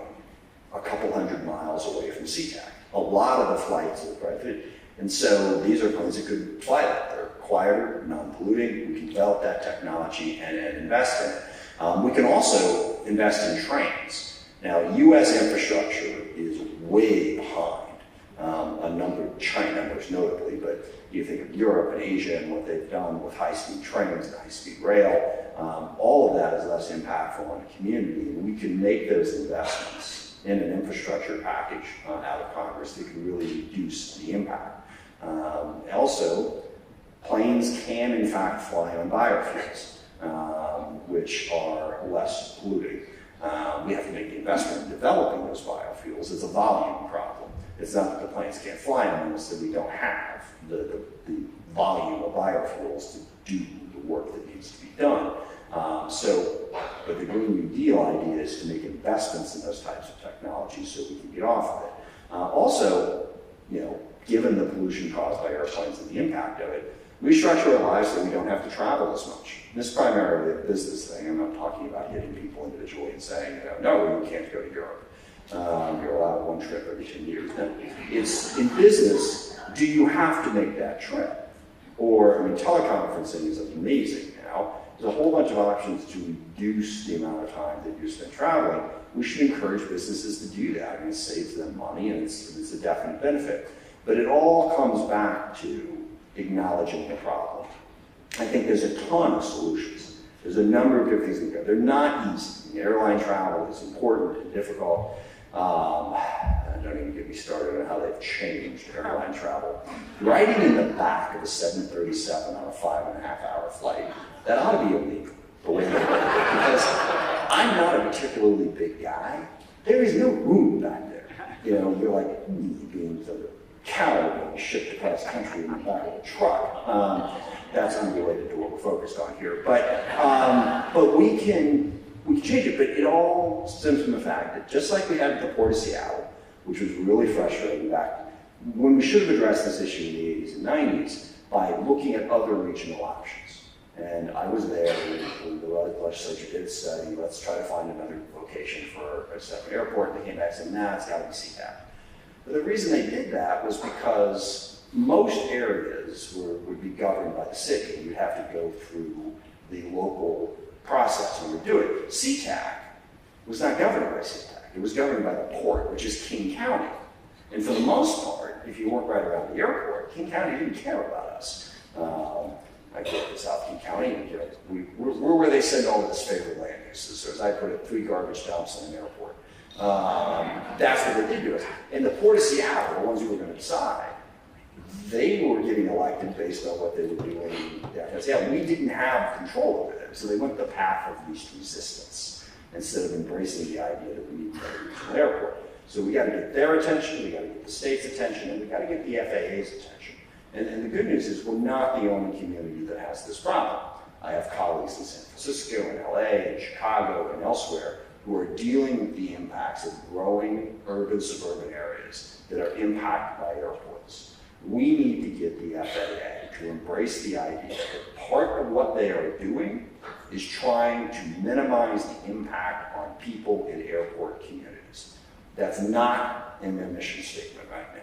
B: a couple hundred miles away from sea-tac. A lot of the flights are private, and so these are planes that could fly that. They're quieter, non-polluting. We can develop that technology and invest in it. We can also invest in trains. Now, U.S. infrastructure is way behind a number of China numbers, notably, but you think of Europe and Asia and what they've done with high-speed trains and high-speed rail, all of that is less impactful on the community, and we can make those investments in an infrastructure package out of Congress that can really reduce the impact. Also, planes can in fact fly on biofuels, which are less polluting. We have to make the investment in developing those biofuels. It's a volume problem. It's not that the planes can't fly on them, it's that we don't have the volume of biofuels to do the work that needs to be done. But the Green New Deal idea is to make investments in those types of technologies so we can get off of it. Also, given the pollution caused by airplanes and the impact of it, we structure our lives so we don't have to travel as much. And this is primarily a business thing. I'm not talking about hitting people individually and saying, no, you can't go to Europe. You're allowed one trip every 10 years. No. It's in business, do you have to make that trip? Or, teleconferencing is amazing now. There's a whole bunch of options to reduce the amount of time that you spend traveling. We should encourage businesses to do that. It saves them money and it's a definite benefit. But it all comes back to acknowledging the problem. I think there's a ton of solutions. There's a number of different things that go. They're not easy. Airline travel is important and difficult. Don't even get me started on how they've changed airline travel. Riding in the back of a 737 on a 5.5-hour flight, that ought to be illegal, believe me. Because I'm not a particularly big guy. There is no room back there. You're like being sort of cow being shipped across country in the back of a truck. That's unrelated to what we're focused on here. But we can change it. But it all stems from the fact that just like we had at the Port of Seattle, which was really frustrating back when we should have addressed this issue in the 80s and 90s by looking at other regional options. And I was there when the legislature did a study, let's try to find another location for a separate airport, and they came back and said, nah, it's got to be sea-tac. But the reason they did that was because most areas would be governed by the city. You'd have to go through the local process when you do it. sea-tac was not governed by sea-tac. It was governed by the port, which is King County. And for the most part, if you weren't right around the airport, King County didn't care about us. I grew up in South King County, and we're where they send all of this favored land uses. So as I put it, 3 garbage dumps in an airport. That's what they did to us. And the Port of Seattle, the ones who were going to decide, they were getting elected based on what they were doing downtown Seattle. We didn't have control over them, so they went the path of least resistance instead of embracing the idea that we need a regional airport. So we got to get their attention, we got to get the state's attention, and we got to get the FAA's attention. And the good news is we're not the only community that has this problem. I have colleagues in San Francisco and LA and Chicago and elsewhere who are dealing with the impacts of growing urban suburban areas that are impacted by airports. We need to get the FAA to embrace the idea that part of what they are doing is trying to minimize the impact on people in airport communities. That's not in their mission statement right now.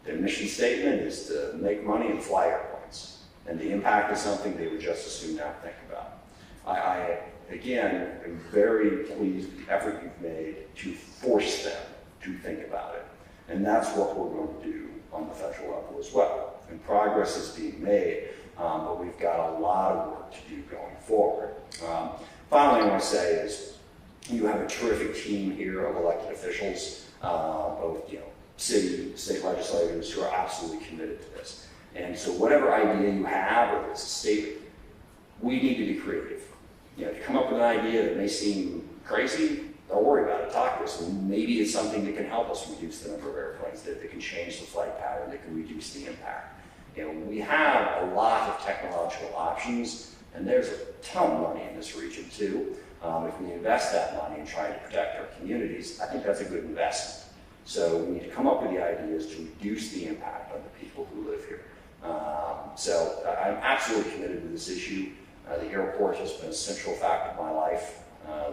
B: Their mission statement is to make money and fly airplanes. And the impact is something they would just as soon not think about. I again, am very pleased with the effort you've made to force them to think about it. And that's what we're going to do on the federal level as well. And progress is being made, but we've got a lot of work to do going forward. Finally, I want to say is you have a terrific team here of elected officials, both city, state legislators who are absolutely committed to this. And so whatever idea you have, whether it's a statement, we need to be creative. If you come up with an idea that may seem crazy, don't worry about it, talk to us. Maybe it's something that can help us reduce the number of airplanes, that can change the flight pattern, that can reduce the impact. We have a lot of technological options, and there's a ton of money in this region too. If we invest that money in trying to protect our communities, I think that's a good investment. So we need to come up with the ideas to reduce the impact on the people who live here. So I'm absolutely committed to this issue. The airport has been a central fact of my life,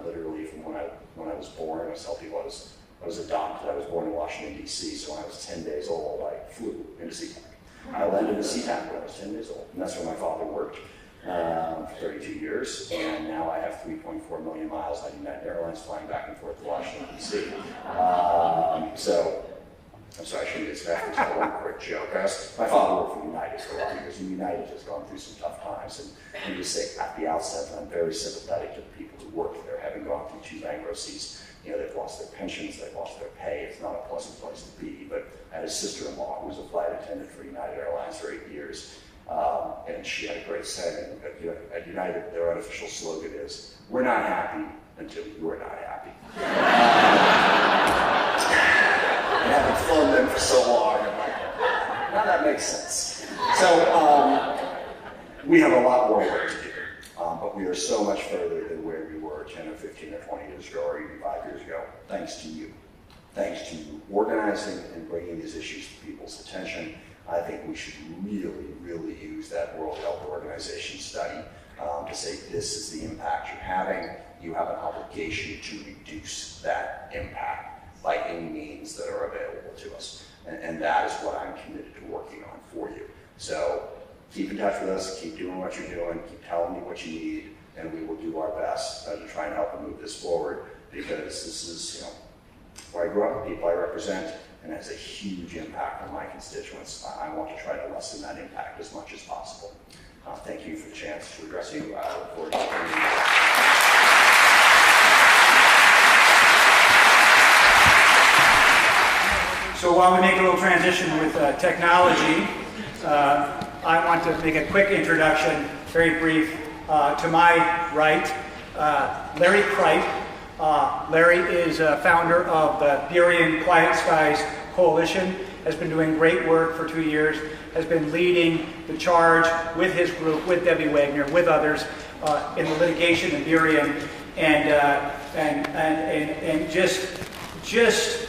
B: literally from when I was born. I tell people I was adopted. I was born in Washington, D.C., so when I was 10 days old, I flew into sea-tac. I landed in sea-tac when I was 10 days old, and that's where my father worked for 32 years, and now I have 3.4 million miles on United Airlines flying back and forth to Washington, D.C. So, I'm sorry, I shouldn't get back to tell one quick joke. My father worked for United for a long years, and United has gone through some tough times. And just say at the outset, I'm very sympathetic to the people who work there, having gone through 2 bankruptcies. They've lost their pensions, they've lost their pay. It's not a pleasant place to be. But I had a sister-in-law who was a flight attendant for United Airlines for 8 years. And she had a great saying. At United, their unofficial slogan is, "We're not happy until you're not happy." And having flown them for so long, I'm like, now that makes sense. So we have a lot more work to do, but we are so much further than where we were 10 or 15 or 20 years ago, or even 5 years ago, thanks to you. Thanks to organizing and bringing these issues to people's attention. I think we should really, really use that World Health Organization study to say this is the impact you're having. You have an obligation to reduce that impact by any means that are available to us. And that is what I'm committed to working on for you. So keep in touch with us, keep doing what you're doing, keep telling me what you need, and we will do our best to try and help move this forward, because this is where I grew up, the people I represent, and has a huge impact on my constituents. I want to try to lessen that impact as much as possible. Thank you for the chance to address you. I look forward to hearing you.
A: So while we make a little transition with technology, I want to make a quick introduction, very brief. To my right, Larry Kripe. Larry is a founder of the Burien Quiet Skies Coalition, has been doing great work for 2 years, has been leading the charge with his group, with Debbie Wagner, with others in the litigation in Burien, and just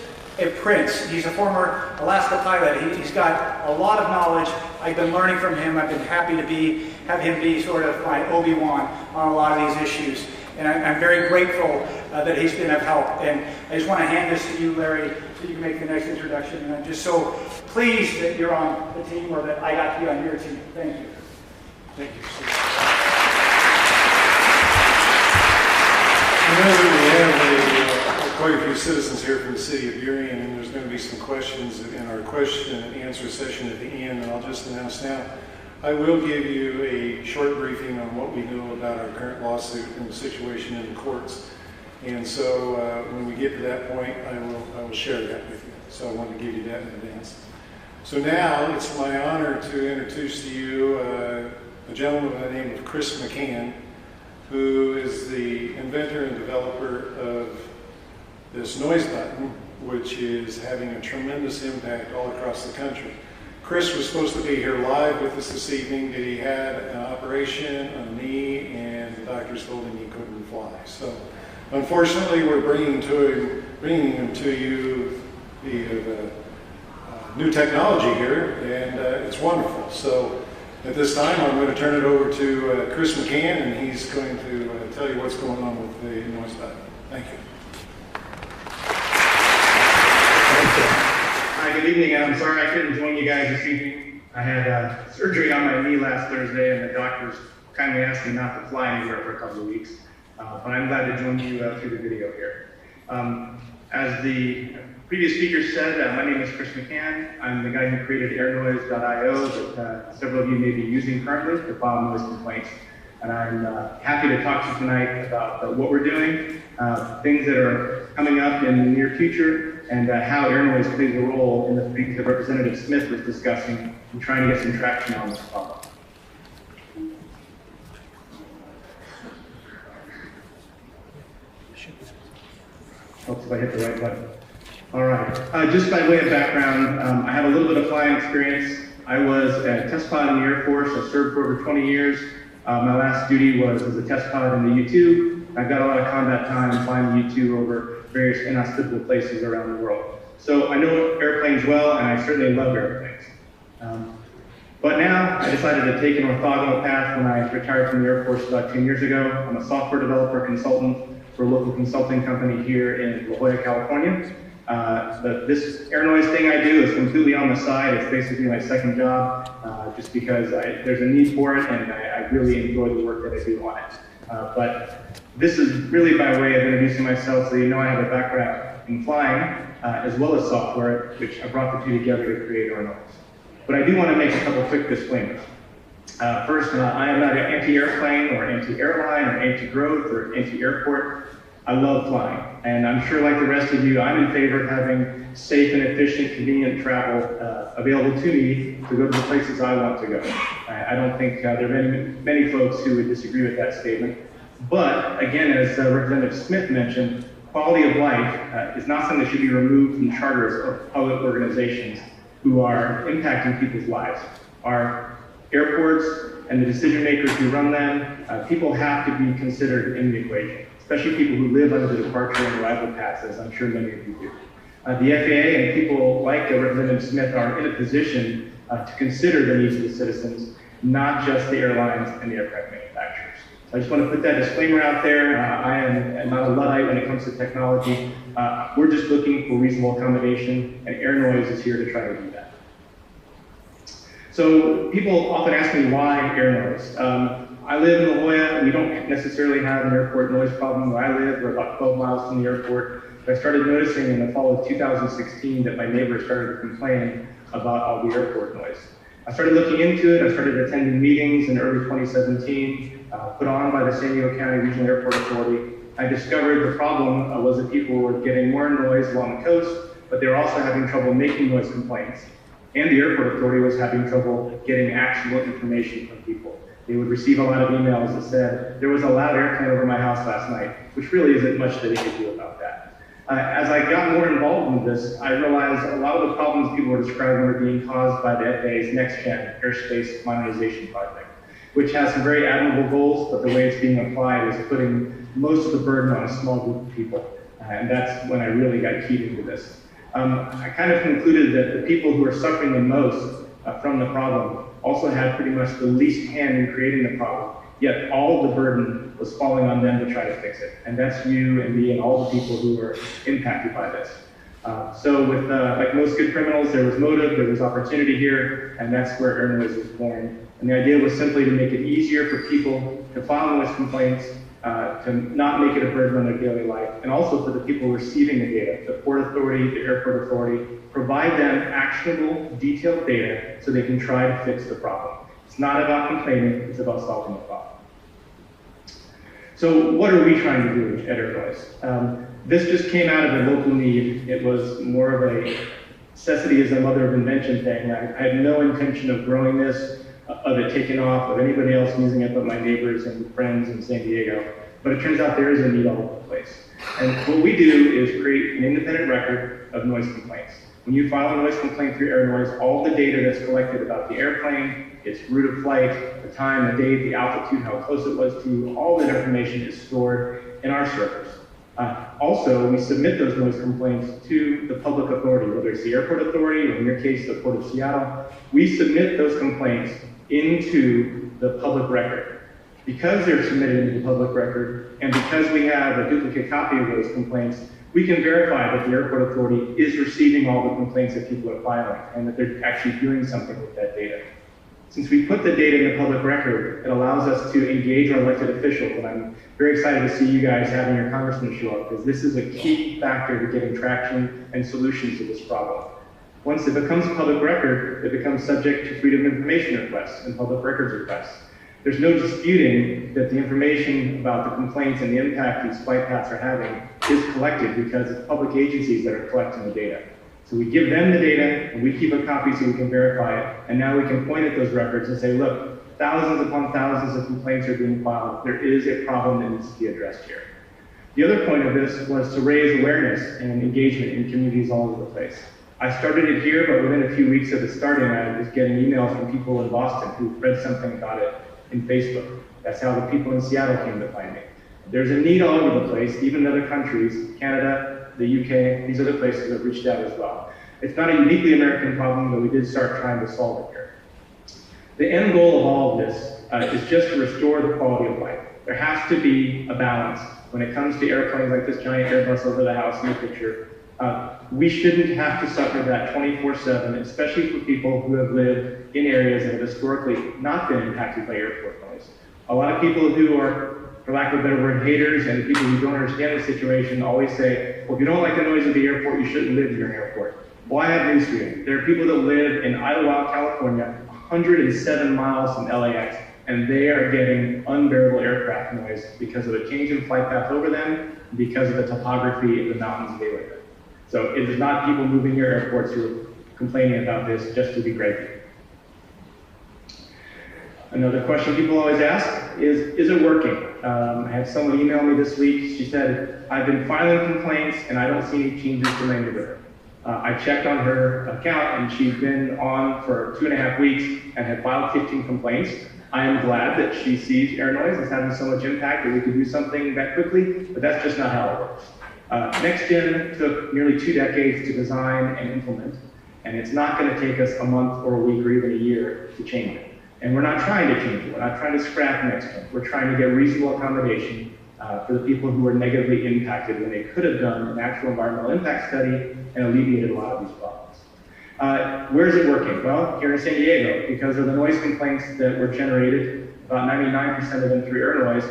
A: Prince. He's a former Alaska pilot. He's got a lot of knowledge. I've been learning from him. I've been happy to have him be sort of my Obi-Wan on a lot of these issues. And I'm very grateful that he's been of help. And I just want to hand this to you, Larry, so you can make the next introduction. And I'm just so pleased that you're on the team, or that I got to be on your team. Thank you.
C: Thank you. I know that we have quite a few citizens here from the city of Burien, and there's going to be some questions in our question and answer session at the end, and I'll just announce now. I will give you a short briefing on what we know about our current lawsuit and the situation in the courts. And so when we get to that point, I will share that with you. So I wanted to give you that in advance. So now it's my honor to introduce to you a gentleman by the name of Chris McCann, who is the inventor and developer of this noise button, which is having a tremendous impact all across the country. Chris was supposed to be here live with us this evening, but he had an operation on a knee, and the doctors told him he couldn't fly. So, unfortunately, we're bringing him to you via new technology here, and it's wonderful. So, at this time, I'm going to turn it over to Chris McCann, and he's going to tell you what's going on with the noise button. Thank you.
D: Hi, good evening. I'm sorry I couldn't join you guys this evening. I had surgery on my knee last Thursday, and the doctors kindly asked me not to fly anywhere for a couple of weeks. But I'm glad to join you through the video here. As the previous speaker said, my name is Chris McCann. I'm the guy who created airnoise.io that several of you may be using currently to file noise complaints. And I'm happy to talk to you tonight about what we're doing, things that are coming up in the near future, and how air noise plays a role in the things that Representative Smith was discussing and trying to get some traction on this problem. Hope if I hit the right button. All right. Just by way of background, I have a little bit of flying experience. I was a test pilot in the Air Force. I served for over 20 years. My last duty was as a test pilot in the U-2. I've got a lot of combat time flying the U-2 over various inhospitable places around the world. So I know airplanes well, and I certainly love airplanes. But now I decided to take an orthogonal path when I retired from the Air Force about 10 years ago. I'm a software developer consultant for a local consulting company here in La Jolla, California. This air noise thing I do is completely on the side. It's basically my second job, just because there's a need for it, and I really enjoy the work that I do on it. But this is really by way of introducing myself, so you know I have a background in flying, as well as software, which I brought the two together to create air noise. But I do want to make a couple quick disclaimers. First, I am not anti-airplane or anti-airline or anti-growth or anti-airport. I love flying, and I'm sure like the rest of you, I'm in favor of having safe and efficient, convenient travel available to me to go to the places I want to go. I don't think there are many folks who would disagree with that statement. But again, as Representative Smith mentioned, quality of life is not something that should be removed from charters of public organizations who are impacting people's lives. Our airports and the decision makers who run them, people have to be considered in the equation, especially people who live under the departure and arrival passes. I'm sure many of you do. The FAA and people like Representative Smith are in a position to consider the needs of the citizens, not just the airlines and the aircraft manufacturers. So I just want to put that disclaimer out there. I am not a Luddite when it comes to technology. We're just looking for reasonable accommodation, and air noise is here to try to do that. So people often ask me why air noise. I live in La Jolla. We don't necessarily have an airport noise problem where I live. We're about 12 miles from the airport. But I started noticing in the fall of 2016 that my neighbors started to complain about all the airport noise. I started looking into it. I started attending meetings in early 2017, put on by the San Diego County Regional Airport Authority. I discovered the problem was that people were getting more noise along the coast, but they were also having trouble making noise complaints. And the airport authority was having trouble getting actionable information from people. They would receive a lot of emails that said, there was a loud airplane over my house last night, which really isn't much that they could do about that. As I got more involved in this, I realized a lot of the problems people were describing were being caused by the FAA's Next-Gen Airspace Modernization Project, which has some very admirable goals, but the way it's being applied is putting most of the burden on a small group of people. And that's when I really got keyed into this. I kind of concluded that the people who are suffering the most from the problem also had pretty much the least hand in creating the problem, yet all of the burden was falling on them to try to fix it. And that's you and me and all the people who were impacted by this. So with, like most good criminals, there was motive, there was opportunity here, and that's where Air Noise was born. And the idea was simply to make it easier for people to file noise complaints, to not make it a burden on their daily life, and also for the people receiving the data, the Port Authority, the Airport Authority, provide them actionable, detailed data so they can try to fix the problem. It's not about complaining, it's about solving the problem. So what are we trying to do at Air Noise? This just came out of a local need. It was more of a necessity as a mother of invention thing. I had no intention of growing this, of it taking off, of anybody else using it but my neighbors and friends in San Diego. But it turns out there is a need all over the place. And what we do is create an independent record of noise complaints. When you file a noise complaint through Air Noise, all the data that's collected about the airplane, its route of flight, the time, the date, the altitude, how close it was to you, all that information is stored in our servers. Also, we submit those noise complaints to the public authority, whether it's the Airport Authority, or in your case, the Port of Seattle. We submit those complaints into the public record. Because they're submitted into the public record, and because we have a duplicate copy of those complaints, we can verify that the Airport Authority is receiving all the complaints that people are filing, and that they're actually doing something with that data. Since we put the data in the public record, it allows us to engage our elected officials, and I'm very excited to see you guys having your congressman show up, because this is a key factor to getting traction and solutions to this problem. Once it becomes public record, it becomes subject to freedom of information requests and public records requests. There's no disputing that the information about the complaints and the impact these flight paths are having is collected, because it's public agencies that are collecting the data. So we give them the data, and we keep a copy so we can verify it, and now we can point at those records and say, look, thousands upon thousands of complaints are being filed. There is a problem that needs to be addressed here. The other point of this was to raise awareness and engagement in communities all over the place. I started it here, but within a few weeks of it starting, I was getting emails from people in Boston who read something about it in Facebook. That's how the people in Seattle came to find me. There's a need all over the place, even in other countries, Canada, the UK, these other places have reached out as well. It's not a uniquely American problem, but we did start trying to solve it here. The end goal of all of this is just to restore the quality of life. There has to be a balance when it comes to airplanes like this giant Airbus over the house in the picture. We shouldn't have to suffer that 24/7, especially for people who have lived in areas that have historically not been impacted by airport noise. A lot of people who are, for lack of a better word, haters, and people who don't understand the situation always say, well, if you don't like the noise of the airport, you shouldn't live near an airport. Well, I have news for you. There are people that live in Idlewild, California, 107 miles from LAX, and they are getting unbearable aircraft noise because of the change in flight path over them, and because of the topography of the mountains they live in. So it is not people moving near airports who are complaining about this just to be great. Another question people always ask is it working? I had someone email me this week. She said, I've been filing complaints and I don't see any changes to my neighborhood. I checked on her account and she's been on for 2.5 weeks and had filed 15 complaints. I am glad that she sees air noise as having so much impact that we could do something that quickly, but that's just not how it works. NextGen took nearly 2 decades to design and implement, and it's not going to take us a month or a week or even a year to change it. And we're not trying to change it. We're not trying to scrap NextGen. We're trying to get reasonable accommodation for the people who are negatively impacted when they could have done an actual environmental impact study and alleviated a lot of these problems. Where is it working? Well, here in San Diego, because of the noise complaints that were generated, about 99% of them through air noise,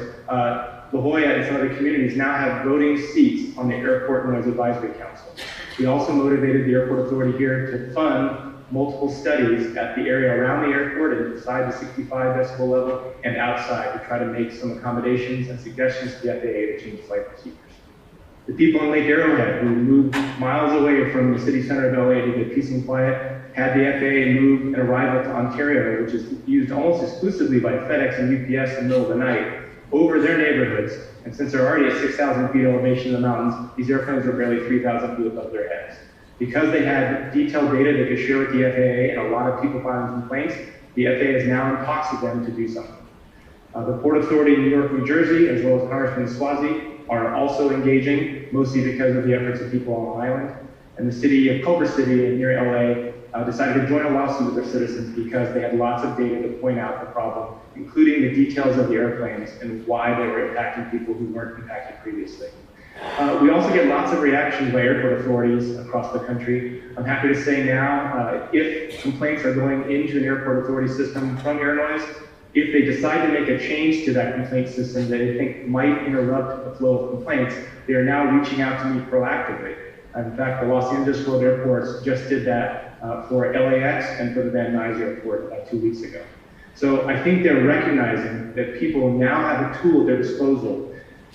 D: La Jolla and some other communities now have voting seats on the Airport Noise Advisory Council. We also motivated the Airport Authority here to fund multiple studies at the area around the airport and inside the 65 decibel level and outside to try to make some accommodations and suggestions to the FAA to change flight procedures. The people in Lake Arrowhead who moved miles away from the city center of LA to get peace and quiet had the FAA move an arrival to Ontario, which is used almost exclusively by FedEx and UPS in the middle of the night, over their neighborhoods. And since they're already at 6,000 feet elevation in the mountains, these airplanes are barely 3,000 feet above their heads. Because they had detailed data they could share with the FAA and a lot of people filing complaints, the FAA is now in talks with them to do something. The Port Authority in New York, New Jersey, as well as Congressman Swazi, are also engaging, mostly because of the efforts of people on the island. And the city of Culver City near LA decided to join a lawsuit with their citizens because they had lots of data to point out the problem, including the details of the airplanes and why they were impacting people who weren't impacted previously. We also get lots of reactions by airport authorities across the country. I'm happy to say now, if complaints are going into an airport authority system from air noise, if they decide to make a change to that complaint system that they think might interrupt the flow of complaints, they are now reaching out to me proactively. In fact, the Los Angeles World Airports just did that for LAX and for the Van Nuys Airport about 2 weeks ago. So I think they're recognizing that people now have a tool at their disposal,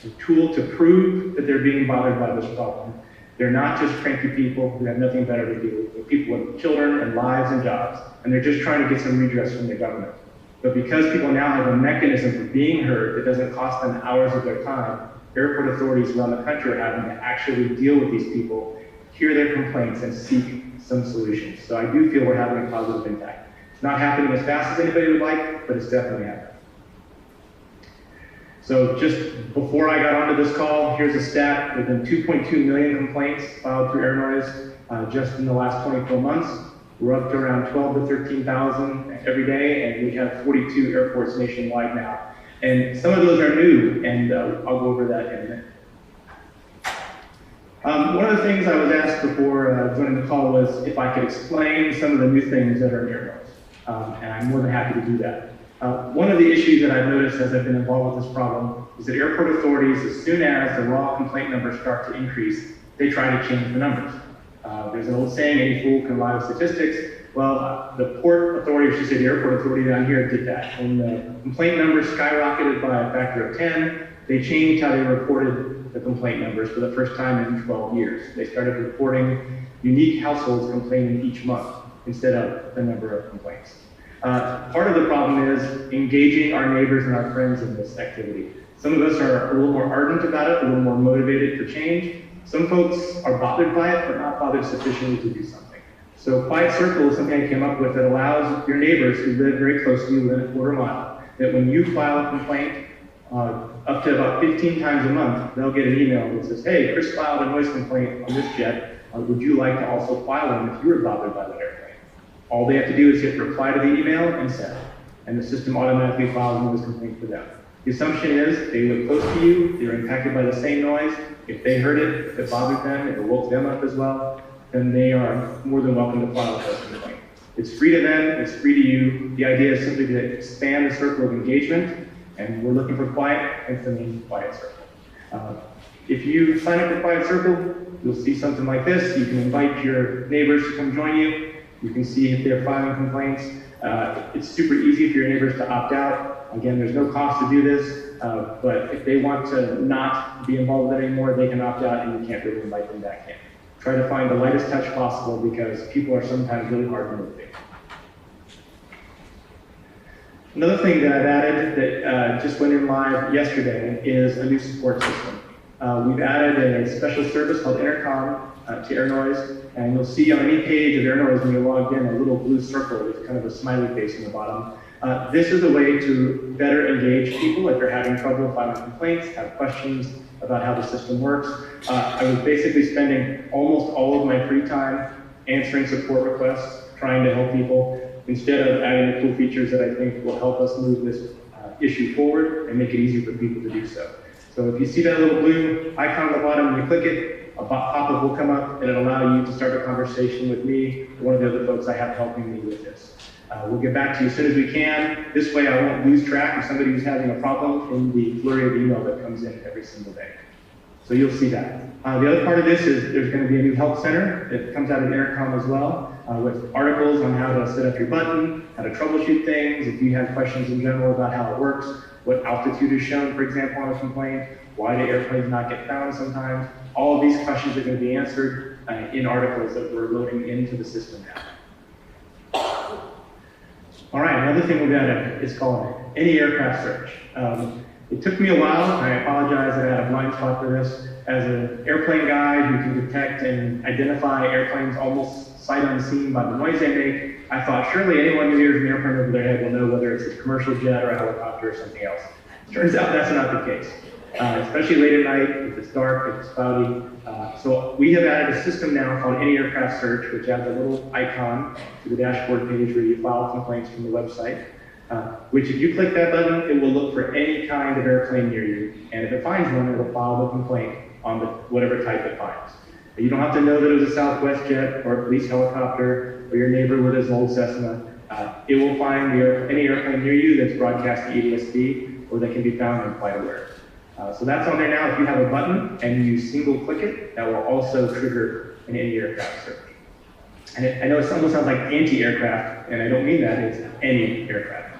D: a tool to prove that they're being bothered by this problem. They're not just cranky people who have nothing better to do. They're people with children and lives and jobs, and they're just trying to get some redress from their government. But because people now have a mechanism for being heard that doesn't cost them hours of their time, airport authorities around the country are having to actually deal with these people, hear their complaints, and seek some solutions. So I do feel we're having a positive impact. It's not happening as fast as anybody would like, but it's definitely happening. So just before I got onto this call, here's a stat. There have been 2.2 million complaints filed through air noise just in the last 24 months. We're up to around 12 to 13,000 every day, and we have 42 airports nationwide now. And some of those are new, and I'll go over that in a minute. One of the things I was asked before joining the call was if I could explain some of the new things that are in air noise, and I'm more than happy to do that. One of the issues that I've noticed as I've been involved with this problem is that airport authorities, as soon as the raw complaint numbers start to increase, they try to change the numbers. There's an old saying, any fool can lie with statistics. Well, the port authority, or should say the airport authority down here, did that. When the complaint numbers skyrocketed by a factor of 10, they changed how they reported the complaint numbers for the first time in 12 years. They started reporting unique households complaining each month instead of the number of complaints. Part of the problem is engaging our neighbors and our friends in this activity. Some of us are a little more ardent about it, a little more motivated for change. Some folks are bothered by it, but not bothered sufficiently to do something. So Quiet Circle is something I came up with that allows your neighbors who live very close to you within a quarter mile, that when you file a complaint, up to about 15 times a month, they'll get an email that says, hey, Chris filed a noise complaint on this jet. Would you like to also file one if you were bothered by that airplane? All they have to do is hit reply to the email and send, and the system automatically files a noise complaint for them. The assumption is they live close to you, they're impacted by the same noise. If they heard it, if it bothered them, if it woke them up as well, then they are more than welcome to file a noise complaint. It's free to them, it's free to you. The idea is simply to expand the circle of engagement, and we're looking for quiet, hence the name Quiet Circle. If you sign up for Quiet Circle, you'll see something like this. You can invite your neighbors to come join you. You can see if they're filing complaints. It's super easy for your neighbors to opt out. Again, there's no cost to do this, but if they want to not be involved with it anymore, they can opt out and you can't really invite them back in. Try to find the lightest touch possible because people are sometimes really hard to motivate. Another thing that I've added that just went in live yesterday is a new support system. We've added a special service called Intercom to Air Noise, and you'll see on any page of Air Noise when you're logged in a little blue circle with kind of a smiley face in the bottom. This is a way to better engage people if they're having trouble filing complaints, have questions about how the system works. I was basically spending almost all of my free time answering support requests, trying to help people, instead of adding the cool features that I think will help us move this issue forward and make it easier for people to do so. So if you see that little blue icon at the bottom and you click it, a pop-up will come up and it'll allow you to start a conversation with me or one of the other folks I have helping me with this. We'll get back to you as soon as we can. This way I won't lose track of somebody who's having a problem in the flurry of email that comes in every single day. So you'll see that. The other part of this is there's going to be a new help center that comes out of Intercom as well, with articles on how to set up your button, how to troubleshoot things, if you have questions in general about how it works, what altitude is shown, for example, on a complaint, why do airplanes not get found sometimes. All of these questions are going to be answered in articles that we're loading into the system now. All right, another thing we've added is called any aircraft search. It took me a while, and I apologize that I had a blind spot for this. As an airplane guy who can detect and identify airplanes almost sight unseen by the noise they make, I thought surely anyone who hears an airplane over their head will know whether it's a commercial jet or a helicopter or something else. Turns out that's not the case. especially late at night, if it's dark, if it's cloudy. So we have added a system now called Any Aircraft Search, which adds a little icon to the dashboard page where you file complaints from the website, which if you click that button, it will look for any kind of airplane near you. And if it finds one, it will file the complaint on whatever type it finds. You don't have to know that it was a Southwest jet or a police helicopter or your neighbor with his old Cessna. It will find any airplane near you that's broadcast to EDSB or that can be found in FlightAware. So that's on there now. If you have a button and you single click it, that will also trigger an any aircraft search. And I know it almost sounds like anti-aircraft, and I don't mean that, it's any aircraft.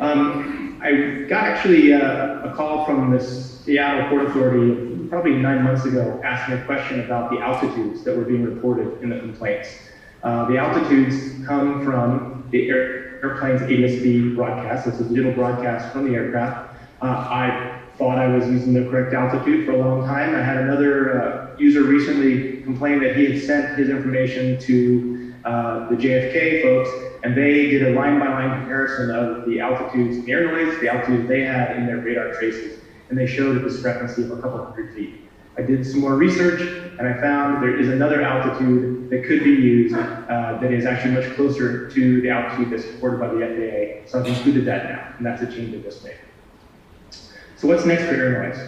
D: I got actually a call from the Seattle Port Authority probably 9 months ago asking a question about the altitudes that were being reported in the complaints. The altitudes come from the airplane's ADSB broadcast. It's a digital broadcast from the aircraft. I thought I was using the correct altitude for a long time. I had another user recently complain that he had sent his information to the JFK folks, and they did a line-by-line comparison of the altitudes in air noise, the altitude they had in their radar traces, and they showed a discrepancy of a couple hundred feet. I did some more research, and I found there is another altitude that could be used that is actually much closer to the altitude that's supported by the FAA, so I've included that now, and that's a change I just made. So what's next for air noise?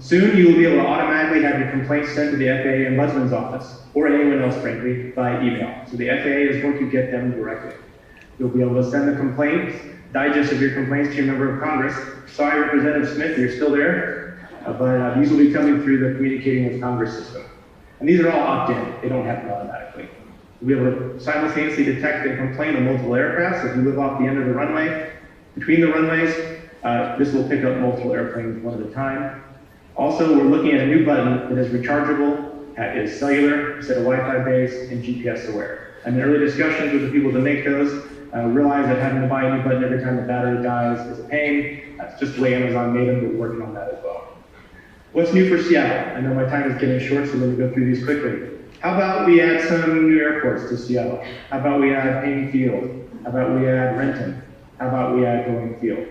D: Soon you will be able to automatically have your complaints sent to the FAA Ombudsman's office, or anyone else, frankly, by email. So the FAA is going to get them directly. You'll be able to send the complaints, digest of your complaints to your member of Congress. Sorry, Representative Smith, you're still there, but these will be coming through the Communicating with Congress system. And these are all opt-in, they don't happen automatically. You'll be able to simultaneously detect and complain on multiple aircraft. So if you live off the end of the runway, between the runways, this will pick up multiple airplanes one at a time. Also, we're looking at a new button that is rechargeable, is cellular, instead of Wi-Fi based, and GPS aware. I'm in early discussions with the people to make those. Realize that having to buy a new button every time the battery dies is a pain. That's just the way Amazon made them, but we're working on that as well. What's new for Seattle? I know my time is getting short, so let me go through these quickly. How about we add some new airports to Seattle? How about we add Payne Field? How about we add Renton? How about we add Going Field?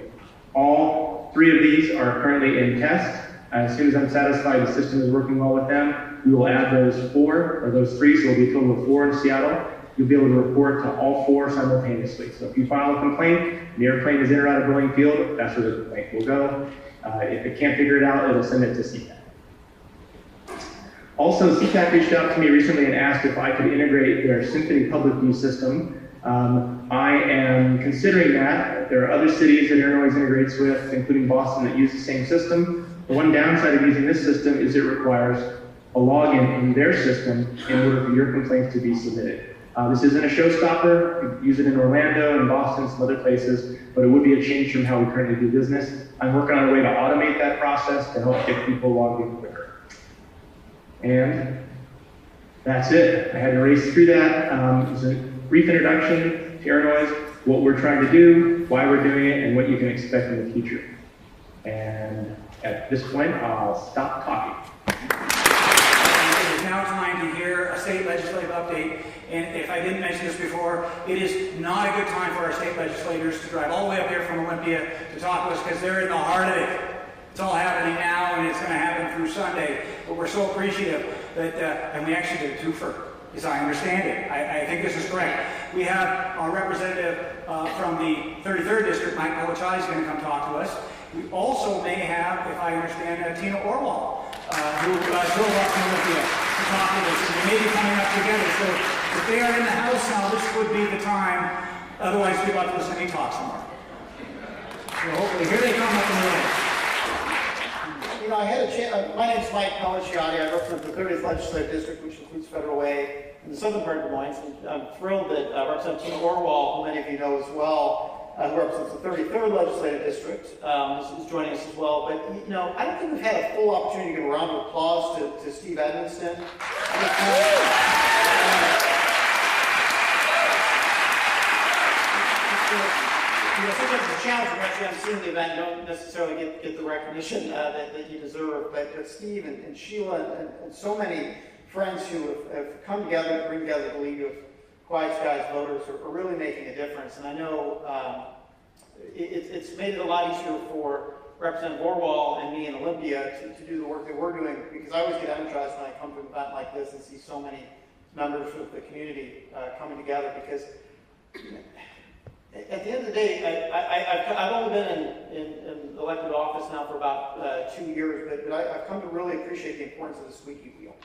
D: All three of these are currently in test. As soon as I'm satisfied the system is working well with them, we will add those three, so it'll be a total of 4 in Seattle. You'll be able to report to all 4 simultaneously. So if you file a complaint, the airplane is in or out of Going Field, that's where the complaint will go. If it can't figure it out, it'll send it to sea-tac. Also, sea-tac reached out to me recently and asked if I could integrate their Symphony Public View system. I am considering that. There are other cities that Air Noise integrates with, including Boston, that use the same system. The one downside of using this system is it requires a login in their system in order for your complaints to be submitted. This isn't a showstopper. You can use it in Orlando and Boston, some other places, but it would be a change from how we currently do business. I'm working on a way to automate that process to help get people logged in quicker. And that's it. I had to race through that. It was a brief introduction to Air Noise, what we're trying to do, why we're doing it, and what you can expect in the future. And at this point, I'll stop talking.
A: It is now time to hear a state legislative update. And if I didn't mention this before, it is not a good time for our state legislators to drive all the way up here from Olympia to talk to us because they're in the heart of it. It's all happening now, and it's going to happen through Sunday. But we're so appreciative that, and we actually did a twofer, as I understand it. I think this is correct. We have our representative from the 33rd District, Mike Melichai, is going to come talk to us. We also may have, if I understand, Tina Orwell, who drove up from Olympia to talk to us, and they may be coming up together. So if they are in the house now, this would be the time. Otherwise, we'd love to listen to me talk some more. So hopefully, here they come up in the way.
E: You know, I had a chance. My name is Mike Pelliciotti. I represent the 30th Legislative District, which includes Federal Way in the southern part of Des Moines. And I'm thrilled that Representative Tina Orwell, who many of you know as well, who represents the 33rd Legislative District, is joining us as well. But, you know, I don't think we've had a full opportunity to give a round of applause to Steve Edmonston. You know, sometimes it's a challenge when actually I'm seeing the event, you don't necessarily get the recognition that you deserve. But Steve and Sheila and so many friends who have come together to bring together the League of Quiet Skies voters are really making a difference. And I know it's made it a lot easier for Representative Orwell and me in Olympia to do the work that we're doing, because I always get energized when I come to an event like this and see so many members of the community coming together, because at the end of the day, I've only been in elected office now for about 2 years, but I've come to really appreciate the importance of the squeaky wheel.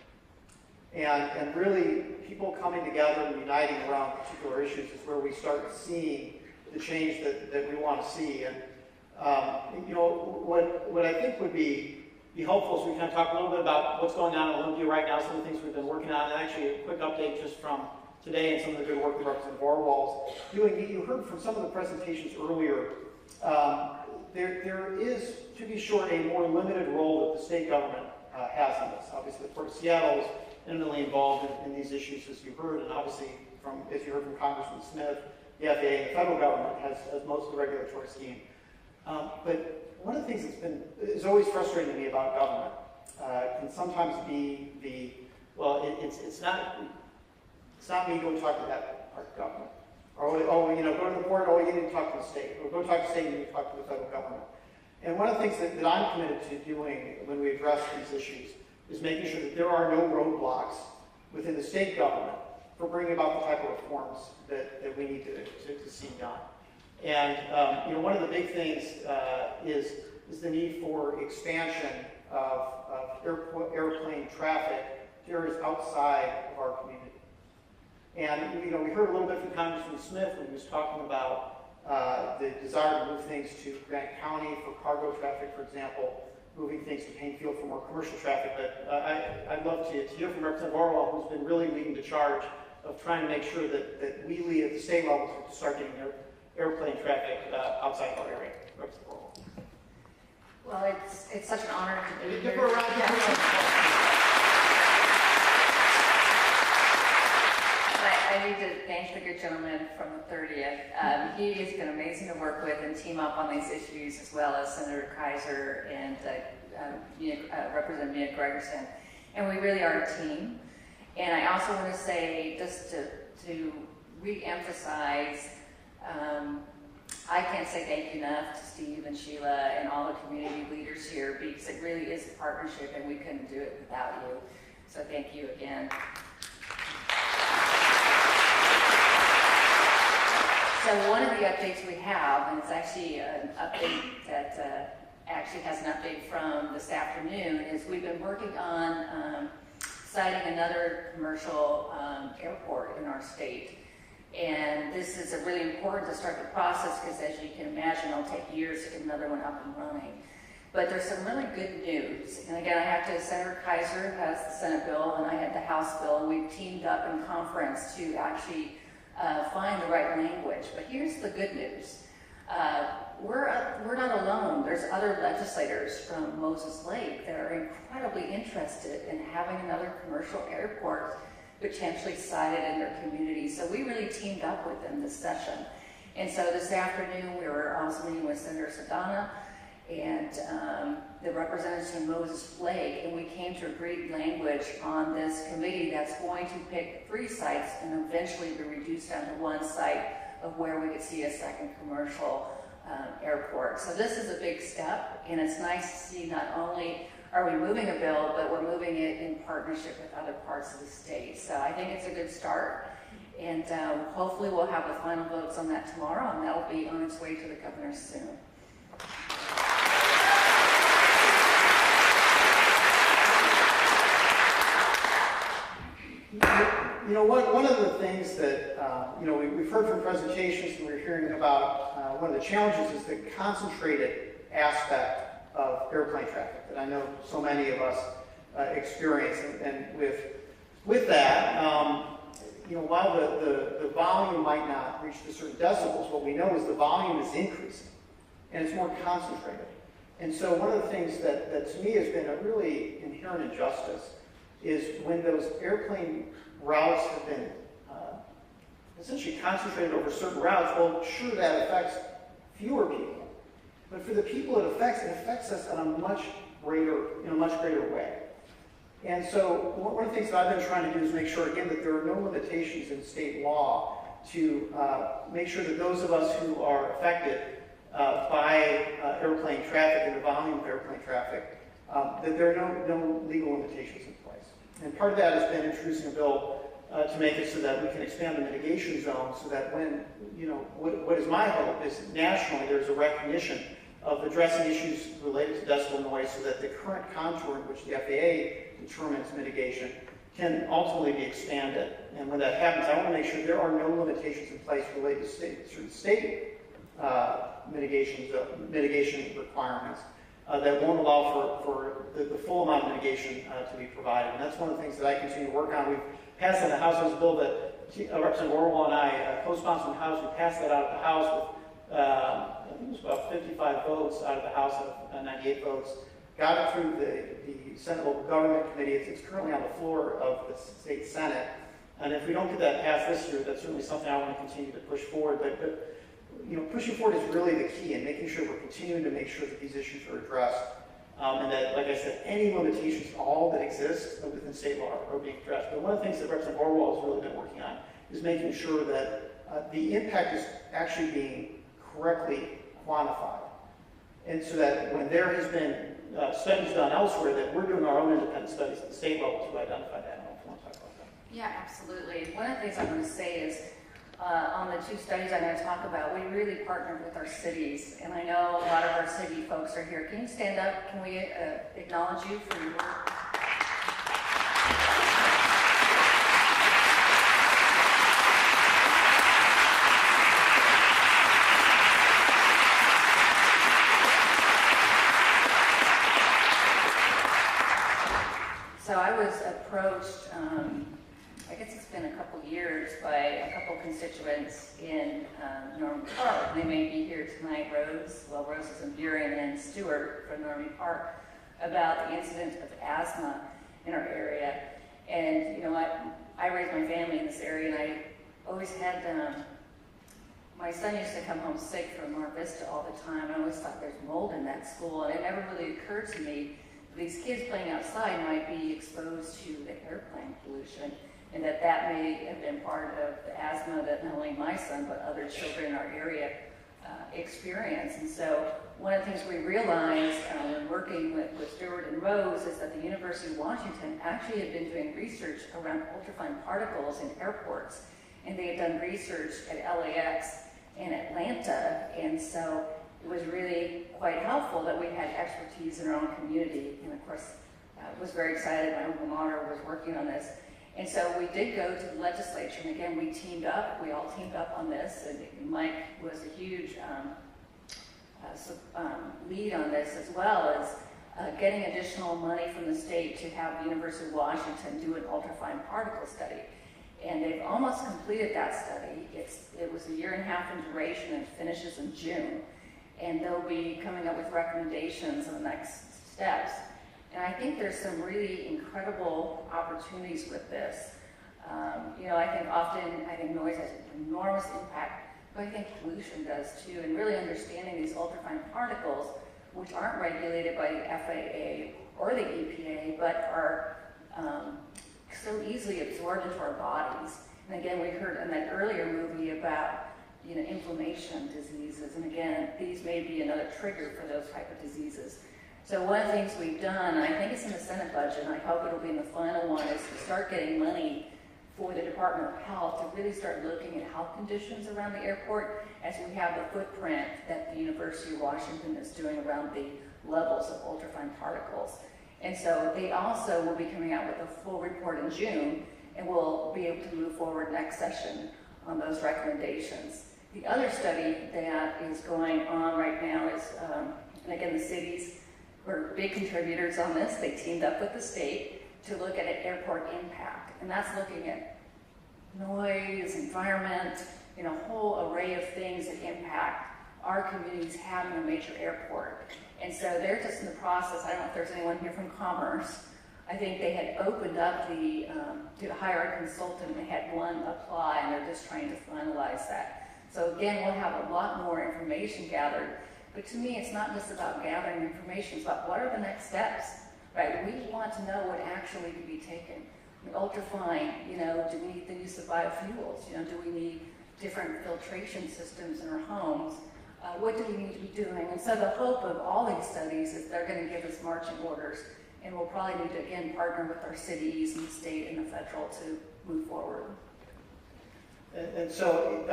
E: And really, people coming together and uniting around particular issues is where we start seeing the change that we want to see. And you know, what I think would be helpful is we kind of talk a little bit about what's going on in Olympia right now, some of the things we've been working on, and actually a quick update just from today and some of the good work that Representative Orwell's doing. You heard from some of the presentations earlier, there is, to be sure, a more limited role that the state government has in this. Obviously, the Port of Seattle is intimately involved in these issues, as you heard, and obviously, as you heard from Congressman Smith, the FAA and the federal government has most of the regulatory scheme. But one of the things is always frustrating to me about government can sometimes be it's not me go talk to that part of government, or go to the port, you need to talk to the state, or go talk to the state, you need to talk to the federal government. And one of the things that I'm committed to doing when we address these issues is making sure that there are no roadblocks within the state government for bringing about the type of reforms that we need to see done. And one of the big things is the need for expansion of airplane traffic to areas outside of our community. And we heard a little bit from Congressman Smith when he was talking about the desire to move things to Grant County for cargo traffic, for example, moving things to Painfield for more commercial traffic. But I'd love to hear from Representative Orwell, who's been really leading the charge of trying to make sure that we lead at the state level to start getting airplane traffic outside of our area. Representative Orwell.
F: Well, it's such an honor to be
E: Give
F: here.
E: her a round of applause.
F: I need to thank the good gentleman from the 30th. He has been amazing to work with and team up on these issues, as well as Senator Kaiser and Representative Mia Gregerson. And we really are a team. And I also want to say, just to re-emphasize, I can't say thank you enough to Steve and Sheila and all the community leaders here, because it really is a partnership and we couldn't do it without you. So thank you again. So one of the updates we have, and it's actually an update that actually has an update from this afternoon, is we've been working on siting another commercial airport in our state. And this is really important to start the process because, as you can imagine, it'll take years to get another one up and running. But there's some really good news. And again, I have to, Senator Kaiser has the Senate bill and I had the House bill, and we've teamed up in conference to actually find the right language. But here's the good news. We're not alone. There's other legislators from Moses Lake that are incredibly interested in having another commercial airport potentially sited in their community. So we really teamed up with them this session. And so this afternoon we were also meeting with Senator Sedana and the representatives from Moses Lake, and we came to agreed language on this committee that's going to pick 3 sites and eventually be reduced down to 1 site of where we could see a second commercial airport. So this is a big step, and it's nice to see not only are we moving a bill, but we're moving it in partnership with other parts of the state. So I think it's a good start, and hopefully we'll have the final votes on that tomorrow, and that'll be on its way to the governor soon.
E: One of the things that, we've heard from presentations and we're hearing about, one of the challenges is the concentrated aspect of airplane traffic that I know so many of us experience. And with that, while the volume might not reach the certain decibels, what we know is the volume is increasing and it's more concentrated. And so one of the things that to me has been a really inherent injustice is when those airplane routes have been essentially concentrated over certain routes. Well, sure, that affects fewer people, but for the people it affects us in a much greater way. And so one of the things that I've been trying to do is make sure, again, that there are no limitations in state law to make sure that those of us who are affected by airplane traffic and the volume of airplane traffic, that there are no legal limitations in place. And part of that has been introducing a bill to make it so that we can expand the mitigation zone so that when, what is my hope is nationally there's a recognition of addressing issues related to decibel noise so that the current contour in which the FAA determines mitigation can ultimately be expanded. And when that happens, I want to make sure there are no limitations in place related to state mitigation requirements that won't allow for the full amount of mitigation to be provided. And that's one of the things that I continue to work on. We've passed in the House this bill that Representative Orwell and I co-sponsored in the House. We passed that out of the House with, I think it was about 55 votes out of the House of 98 votes. Got it through the Senate Local Government Committee. It's currently on the floor of the State Senate. And if we don't get that passed this year, that's certainly something I want to continue to push forward. But pushing forward is really the key, and making sure we're continuing to make sure that these issues are addressed. And that, like I said, any limitations, all that exist within state law are being addressed. But one of the things that Representative Orwell has really been working on is making sure that the impact is actually being correctly quantified. And so that when there has been studies done elsewhere, that we're doing our own independent studies at the state level to identify that. I don't know if you want to talk about that.
F: Yeah, absolutely. One of the things I'm going to say is, on the two studies I'm going to talk about, we really partnered with our cities, and I know a lot of our city folks are here. Can you stand up? Can we acknowledge you for your work? So I was approached, I guess it's been a couple years, by a couple constituents in Norman Park. They may be here tonight, Rose. Well, Rose is in Burien, and Stewart from Norman Park, about the incident of asthma in our area. And I raised my family in this area, and I always had my son used to come home sick from Mar Vista all the time. I always thought there's mold in that school, and it never really occurred to me these kids playing outside might be exposed to the airplane pollution, and that may have been part of the asthma that not only my son but other children in our area experience. And so one of the things we realized when working with Stewart and Rose is that the University of Washington actually had been doing research around ultrafine particles in airports, and they had done research at LAX and Atlanta, and so it was really quite helpful that we had expertise in our own community. And of course, I was very excited. My alma mater was working on this. And so we did go to the legislature, and again, we teamed up. We all teamed up on this, and Mike was a huge lead on this, as well as getting additional money from the state to have the University of Washington do an ultrafine particle study. And they've almost completed that study. It was a year and a half in duration and finishes in June. And they'll be coming up with recommendations on the next steps. And I think there's some really incredible opportunities with this. I think noise has an enormous impact, but I think pollution does too. And really understanding these ultrafine particles, which aren't regulated by the FAA or the EPA, but are so easily absorbed into our bodies. And again, we heard in that earlier movie about inflammation diseases, and again, these may be another trigger for those type of diseases. So one of the things we've done, and I think it's in the Senate budget, and I hope it'll be in the final one, is to start getting money for the Department of Health to really start looking at health conditions around the airport, as we have the footprint that the University of Washington is doing around the levels of ultrafine particles. And so they also will be coming out with a full report in June, and we'll be able to move forward next session on those recommendations. The other study that is going on right now is, and again, the cities were big contributors on this. They teamed up with the state to look at an airport impact, and that's looking at noise, environment, a whole array of things that impact our communities having a major airport. And so they're just in the process. I don't know if there's anyone here from Commerce. I think they had opened up to hire a consultant. They had one apply, and they're just trying to finalize that. So again, we'll have a lot more information gathered. But to me, it's not just about gathering information. It's about what are the next steps, right? We want to know what actually could be taken. Ultrafine, do we need the use of biofuels? Do we need different filtration systems in our homes? what do we need to be doing? And so the hope of all these studies is they're going to give us marching orders, and we'll probably need to, again, partner with our cities and the state and the federal to move forward.
E: And so,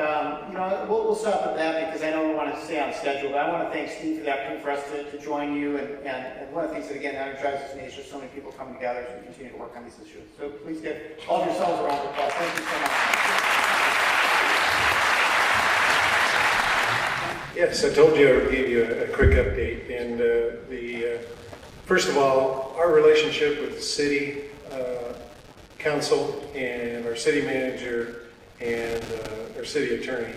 E: we'll stop at that because I know we want to stay on schedule, but I want to thank Steve for the opportunity for us to join you. And one of the things that, again, energizes me is just so many people coming together as we continue to work on these issues. So please give all of yourselves a round of applause. Thank you so much.
C: Yes, I told you I would give you a quick update. And first of all, our relationship with the city council and our city manager and our city attorney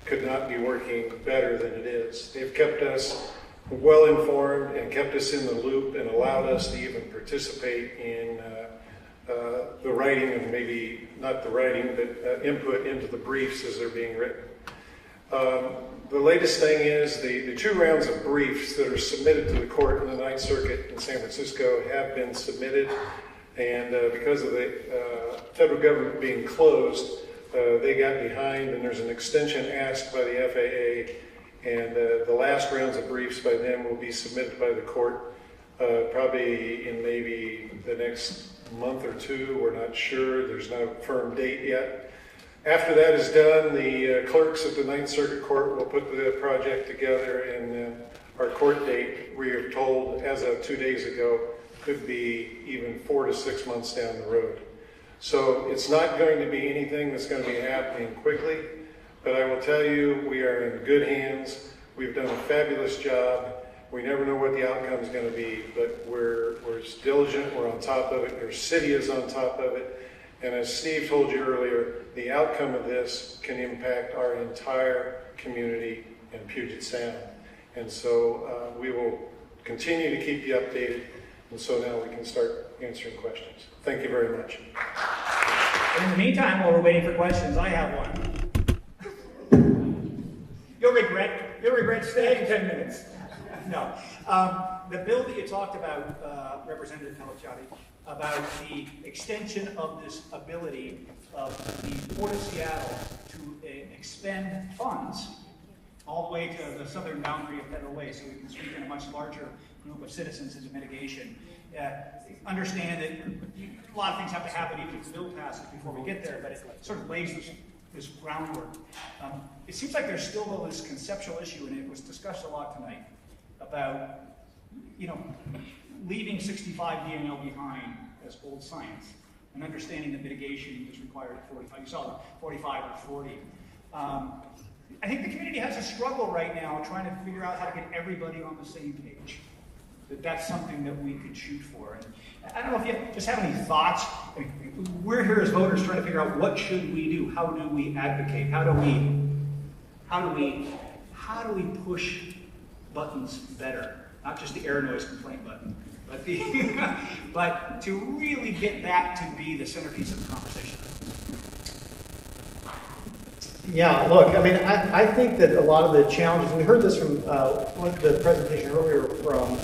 C: could not be working better than it is. They've kept us well informed and kept us in the loop and allowed us to even participate in the writing and maybe not the writing, but input into the briefs as they're being written. The latest thing is the 2 rounds of briefs that are submitted to the court in the Ninth Circuit in San Francisco have been submitted, and because of the federal government being closed, they got behind, and there's an extension asked by the FAA, and the last rounds of briefs by them will be submitted by the court probably in maybe the next month or 2. We're not sure. There's no firm date yet. After that is done, the clerks at the Ninth Circuit Court will put the project together, and our court date, we are told as of 2 days ago, could be even 4 to 6 months down the road. So it's not going to be anything that's going to be happening quickly, but I will tell you we are in good hands. We've done a fabulous job. We never know what the outcome is going to be, but we're diligent, we're on top of it, our city is on top of it, and as Steve told you earlier, the outcome of this can impact our entire community in Puget Sound. And so we will continue to keep you updated, and so now we can start answering questions. Thank you very much.
A: In the meantime, while we're waiting for questions, I have one. You'll regret staying 10 minutes. No. The bill that you talked about, Representative Pellicciati, about the extension of this ability of the Port of Seattle to expend funds all the way to the southern boundary of Federal Way so we can sweep in a much larger group of citizens into mitigation. Understand that a lot of things have to happen even if the bill passes before we get there, but it sort of lays this groundwork. It seems like there's still this conceptual issue, and it was discussed a lot tonight, about leaving 65 DNL behind as old science and understanding that mitigation is required at 45. You saw 45 or 40. I think the community has a struggle right now trying to figure out how to get everybody on the same page. That's something that we could shoot for. And I don't know if you just have any thoughts. I mean, we're here as voters trying to figure out what should we do? How do we advocate? How do we push buttons better? Not just the air noise complaint button, but to really get that to be the centerpiece of the conversation.
E: Yeah, look, I mean, I think that a lot of the challenges, and we heard this from the presentation earlier from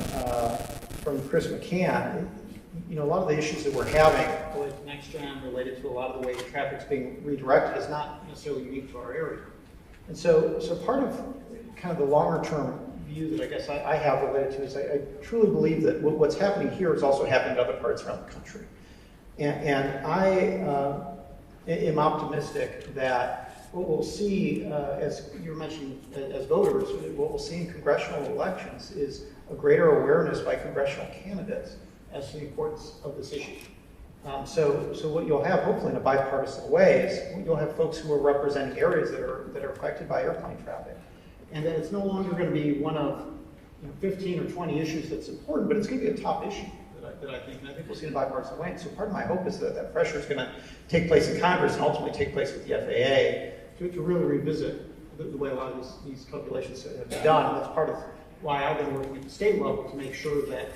E: Chris McCann, a lot of the issues that we're having with NextGen related to a lot of the way traffic's being redirected is not necessarily unique to our area. And so part of kind of the longer term view that I guess I have related to is I truly believe that what's happening here is also happening in other parts around the country. And I am optimistic that what we'll see, as you were mentioning as voters, what we'll see in congressional elections is a greater awareness by congressional candidates as to the importance of this issue. So what you'll have, hopefully in a bipartisan way, is you'll have folks who are representing areas that are affected by airplane traffic. And then it's no longer going to be one of 15 or 20 issues that's important, but it's going to be a top issue that I think we'll see in a bipartisan way. And so part of my hope is that pressure is going to take place in Congress and ultimately take place with the FAA to really revisit the way a lot of these calculations have been done. And that's part of why I've been working at the state level to make sure that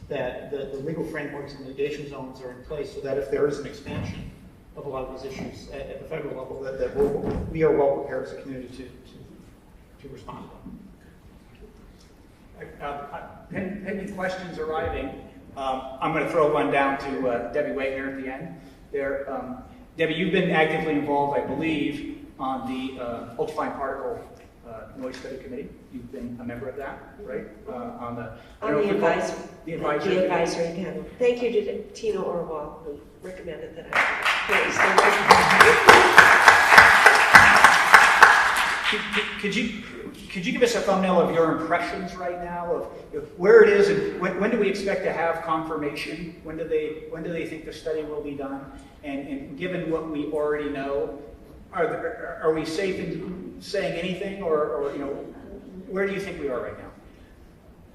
E: the legal frameworks and mitigation zones are in place so that if there is an expansion of a lot of these issues at the federal level, that we are well prepared as a community to respond to them.
A: Pending questions arriving. I'm going to throw one down to Debbie Wagner at the end. Debbie, you've been actively involved, I believe, on the ultrafine particle Noise Study Committee. You've been a member of that, right? On the
G: advisory panel. Thank you to Tina Orwell, who recommended that I
A: Could you give us a thumbnail of your impressions right now of where it is, and when do we expect to have confirmation? When do they think the study will be done? And given what we already know, are we safe in saying anything, or where do you think we are right now?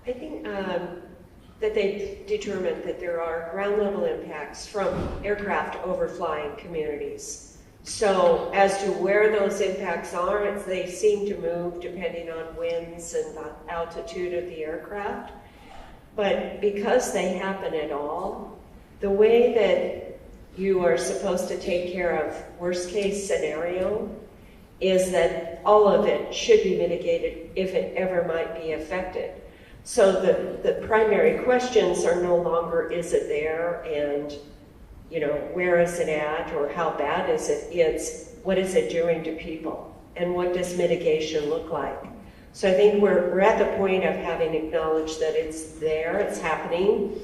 G: I think that they've determined that there are ground level impacts from aircraft overflying communities. So as to where those impacts are, they seem to move depending on winds and the altitude of the aircraft. But because they happen at all, the way that you are supposed to take care of worst case scenario is that all of it should be mitigated if it ever might be affected. So the primary questions are no longer is it there and where is it at or how bad is it? It's what is it doing to people and what does mitigation look like? So I think we're at the point of having acknowledged that it's there, it's happening,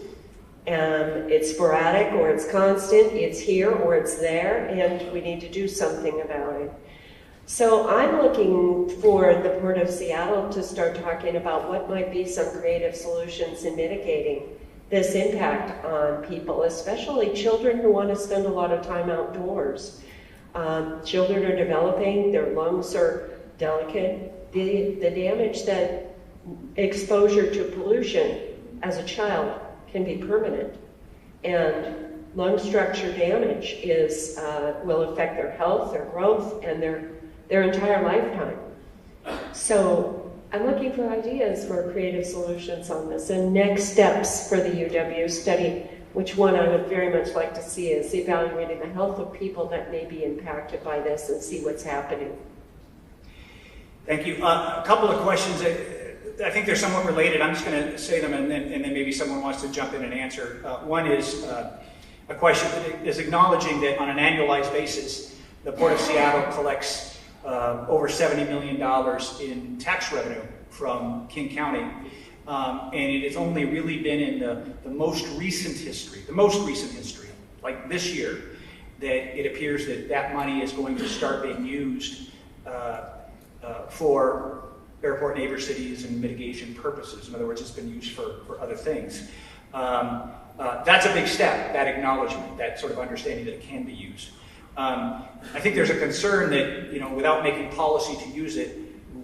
G: it's sporadic or it's constant, it's here or it's there, and we need to do something about it. So I'm looking for the Port of Seattle to start talking about what might be some creative solutions in mitigating this impact on people, especially children who want to spend a lot of time outdoors. Children are developing, their lungs are delicate. The damage that exposure to pollution as a child can be permanent. And lung structure damage will affect their health, their growth, and their entire lifetime. So I'm looking for ideas for creative solutions on this and next steps for the UW study, which one I would very much like to see is evaluating the health of people that may be impacted by this and see what's happening.
A: Thank you. A couple of questions that I think they're somewhat related. I'm just going to say them and then maybe someone wants to jump in and answer. One is a question that is acknowledging that on an annualized basis, the Port of Seattle collects over $70 million in tax revenue from King County. And it has only really been in the most recent history, like this year, that it appears that money is going to start being used for airport neighbor cities and mitigation purposes. In other words, it's been used for other things. That's a big step, that acknowledgement, that sort of understanding that it can be used. I think there's a concern that, without making policy to use it,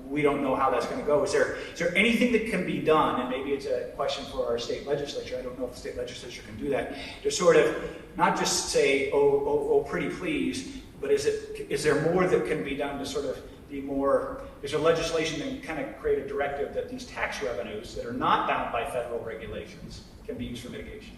A: we don't know how that's going to go. Is there anything that can be done, and maybe it's a question for our state legislature, I don't know if the state legislature can do that, to sort of not just say, oh, pretty please, but is there more that can be done to sort of be more, is there legislation that can kind of create a directive that these tax revenues that are not bound by federal regulations can be used for mitigation?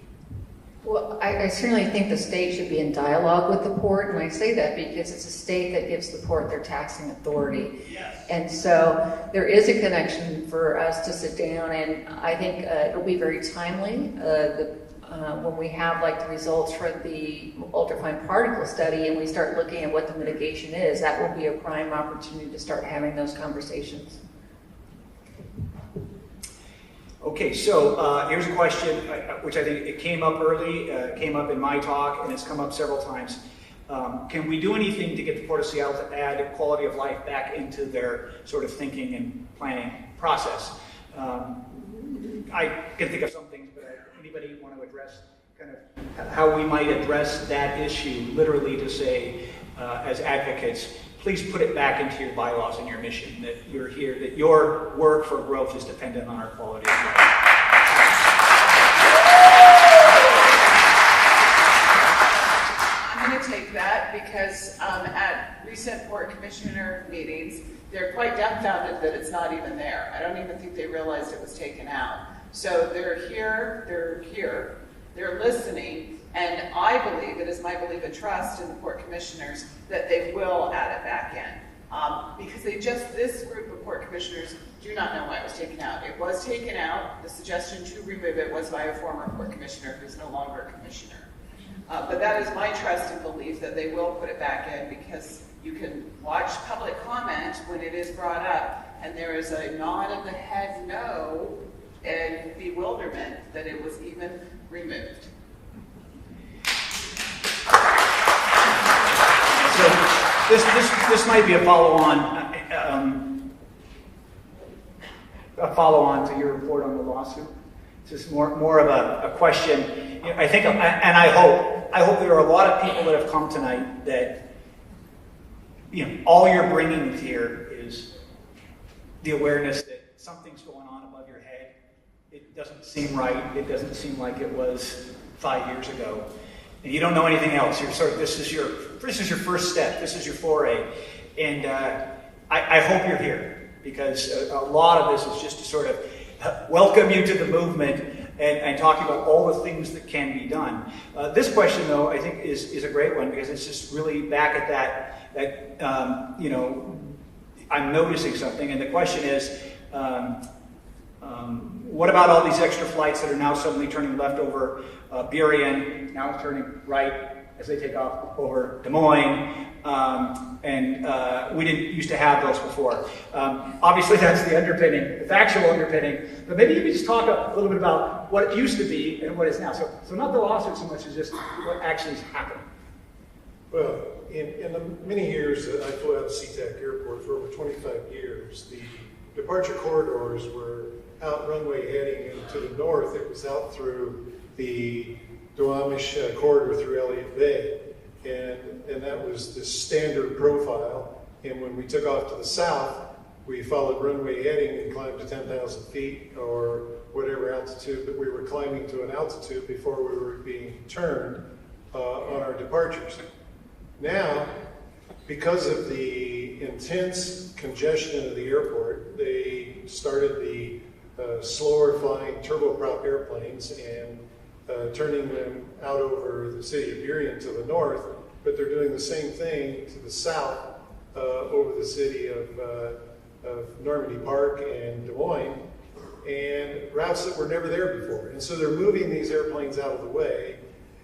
F: Well, I certainly think the state should be in dialogue with the port, and I say that because it's a state that gives the port their taxing authority.
A: Yes.
F: And so there is a connection for us to sit down, and I think it'll be very timely when we have the results for the ultrafine particle study and we start looking at what the mitigation is. That will be a prime opportunity to start having those conversations.
A: Okay, so here's a question, which I think it came up early, came up in my talk, and it's come up several times. Can we do anything to get the Port of Seattle to add quality of life back into their sort of thinking and planning process? I can think of some things, but anybody want to address kind of how we might address that issue, literally to say, as advocates, please put it back into your bylaws and your mission, that you're here, that your work for growth is dependent on our quality of life.
H: I'm going to take that because at recent Port Commissioner meetings, they're quite dumbfounded that it's not even there. I don't even think they realized it was taken out. So they're here, they're listening, and I believe, it is my belief and trust in the Port Commissioners, that they will add it back in. Because this group of Port Commissioners do not know why it was taken out. It was taken out. The suggestion to remove it was by a former Port Commissioner who's no longer a commissioner. But that is my trust and belief that they will put it back in, because you can watch public comment when it is brought up, And there is a nod of the head no and bewilderment that it was even removed.
A: So this might be a follow-on to your report on the lawsuit. It's just more of a question. You know, I think, and I hope there are a lot of people that have come tonight that, you know, all you're bringing here is the awareness that something's going on above your head. It doesn't seem right. It doesn't seem like it was 5 years ago. And you don't know anything else. You're sort of, this is your first step. This is your foray. And I hope you're here, because a lot of this is just to sort of welcome you to the movement and talk about all the things that can be done. This question, though, I think is a great one, because it's just really back at that you know, I'm noticing something, and the question is, what about all these extra flights that are now suddenly turning left over Burien, now turning right as they take off over Des Moines, and we didn't used to have those before. Obviously, that's the underpinning, the factual underpinning, but maybe you could just talk a little bit about what it used to be and what it is now. So not the lawsuit so much as just what actually has happened.
C: Well, in the many years that I flew out of sea-tac Airport for over 25 years, the departure corridors were out runway heading into the north. It was out through the Duwamish corridor through Elliott Bay, and that was the standard profile. And when we took off to the south, we followed runway heading and climbed to 10,000 feet or whatever altitude that we were climbing to an altitude before we were being turned on our departures. Now, because of the intense congestion of the airport, they started the slower flying turboprop airplanes and turning them out over the city of Burien to the north, but they're doing the same thing to the south over the city of Normandy Park and Des Moines, and routes that were never there before. And so they're moving these airplanes out of the way.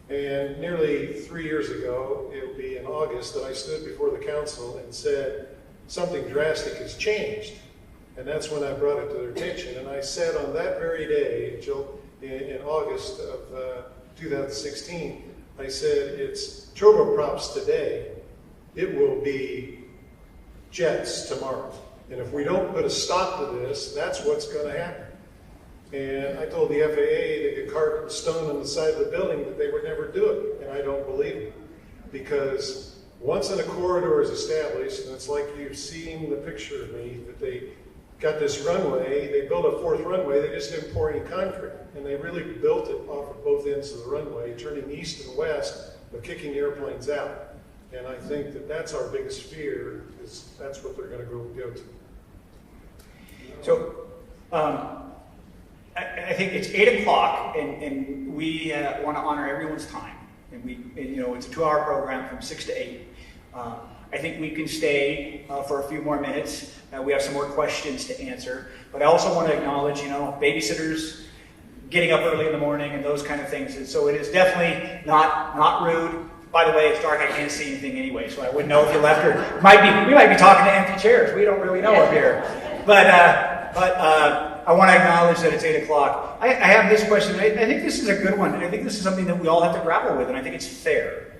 C: And nearly 3 years ago, it'll be in August, that I stood before the council and said, something drastic has changed. And that's when I brought it to their attention. And I said on that very day, in August of 2016, I said, it's turboprops today, it will be jets tomorrow. And if we don't put a stop to this, that's what's going to happen. And I told the FAA they could carve a stone on the side of the building that they would never do it. And I don't believe it. Because once a corridor is established, and it's like you've seen the picture of me, that they got this runway, they built a fourth runway, they just didn't pour any concrete. And they really built it off of both ends of the runway, turning east and west, but kicking airplanes out. And I think that that's our biggest fear, is that's what they're going to go to.
A: So, I think it's 8 o'clock, and we want to honor everyone's time. And you know, it's a 2-hour program from 6 to 8. I think we can stay for a few more minutes. We have some more questions to answer. But I also want to acknowledge, you know, babysitters getting up early in the morning and those kind of things. And so it is definitely not rude. By the way, it's dark. I can't see anything anyway, so I wouldn't know if you left or we might be talking to empty chairs. We don't really know up here. But I want to acknowledge that it's 8 o'clock. I have this question. I think this is a good one. And I think this is something that we all have to grapple with, and I think it's fair.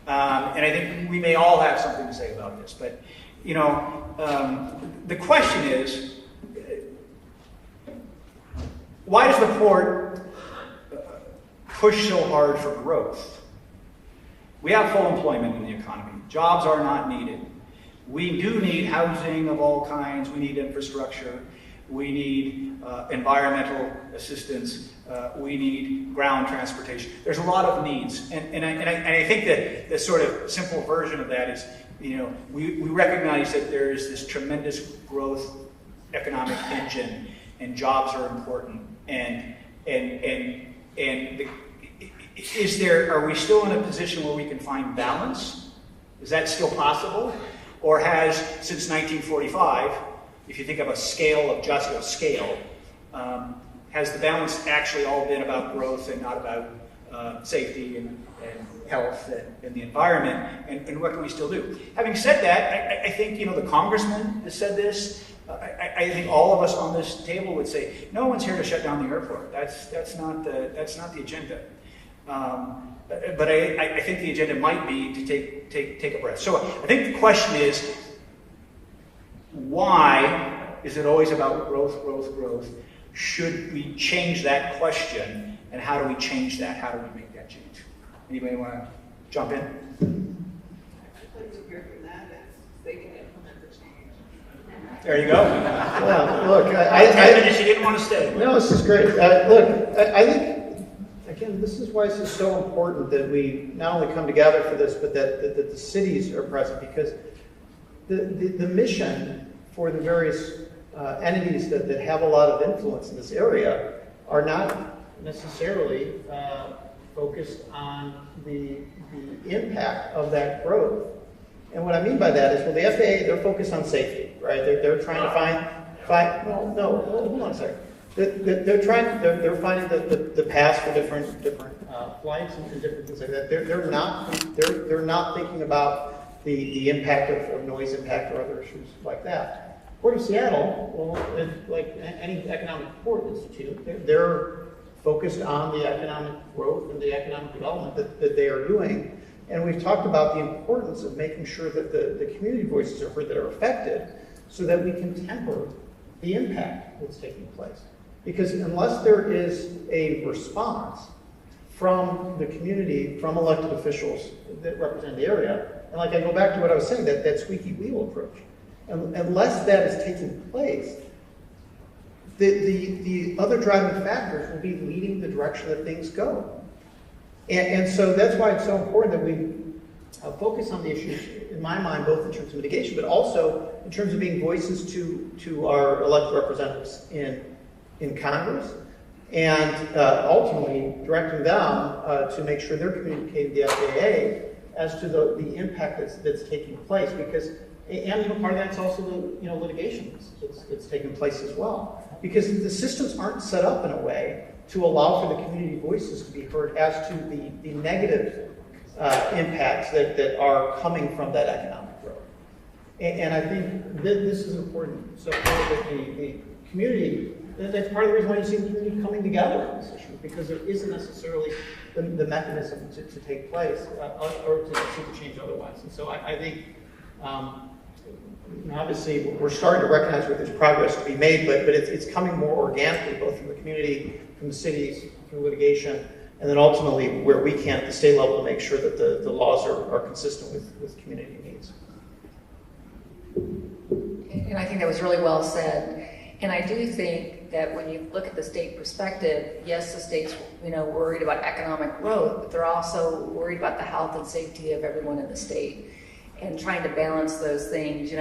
A: And I think we may all have something to say about this. But, you know, the question is, why does the port push so hard for growth? We have full employment in the economy. Jobs are not needed. We do need housing of all kinds. We need infrastructure. We need environmental assistance. We need ground transportation. There's a lot of needs. And I think that the sort of simple version of that is, you know, we recognize that there is this tremendous growth economic engine, and jobs are important. Are we still in a position where we can find balance? Is that still possible? Or has, since 1945, if you think of a scale of just a scale, has the balance actually all been about growth and not about safety and health and the environment? And what can we still do? Having said that, I think, you know, the congressman has said this. I think all of us on this table would say, no one's here to shut down the airport. That's not the agenda. But I think the agenda might be to take a breath. So I think the question is, why is it always about growth, growth, growth? Should we change that question, and how do we change that? How do we make that change? Anybody want to jump in?
H: I'd like to hear from that if they can implement the change.
A: There you go.
E: Well, look,
A: 10 minutes you didn't want to stay.
E: no, this is great. Look, I think, again, this is why this is so important that we not only come together for this, but that the cities are present, because the mission for the various entities that have a lot of influence in this area are not necessarily focused on the impact of that growth. And what I mean by that is, well, the FAA, they're focused on safety, right? They're trying to find no, hold on a second. They're finding the paths for different flights and different things like that. They're not thinking about the impact of noise impact or other issues like that. Port of Seattle, well, like any economic port institute, they're focused on the economic growth and the economic development that they are doing. And we've talked about the importance of making sure that the community voices are heard that are affected, so that we can temper the impact that's taking place. Because unless there is a response from the community, from elected officials that represent the area, and like I go back to what I was saying, that squeaky wheel approach, unless that is taking place, the other driving factors will be leading the direction that things go. And so that's why it's so important that we focus on the issues, in my mind, both in terms of mitigation, but also in terms of being voices to our elected representatives in Congress, and ultimately directing them to make sure they're communicating to the FAA as to the impact that's taking place. Because, and part of that's also the litigation that's taking place as well. Because the systems aren't set up in a way to allow for the community voices to be heard as to the negative impacts that are coming from that economic growth. And I think this is important. So that the community, that's part of the reason why you see the community coming together on this issue, because there isn't necessarily the mechanism to take place or to see the change otherwise. And so I think, obviously, we're starting to recognize where there's progress to be made, but it's coming more organically, both from the community, from the cities, from litigation, and then ultimately where we can at the state level to make sure that the laws are consistent with community needs.
F: And I think that was really well said. And I do think that when you look at the state perspective, yes, the state's worried about economic growth, but they're also worried about the health and safety of everyone in the state, and trying to balance those things.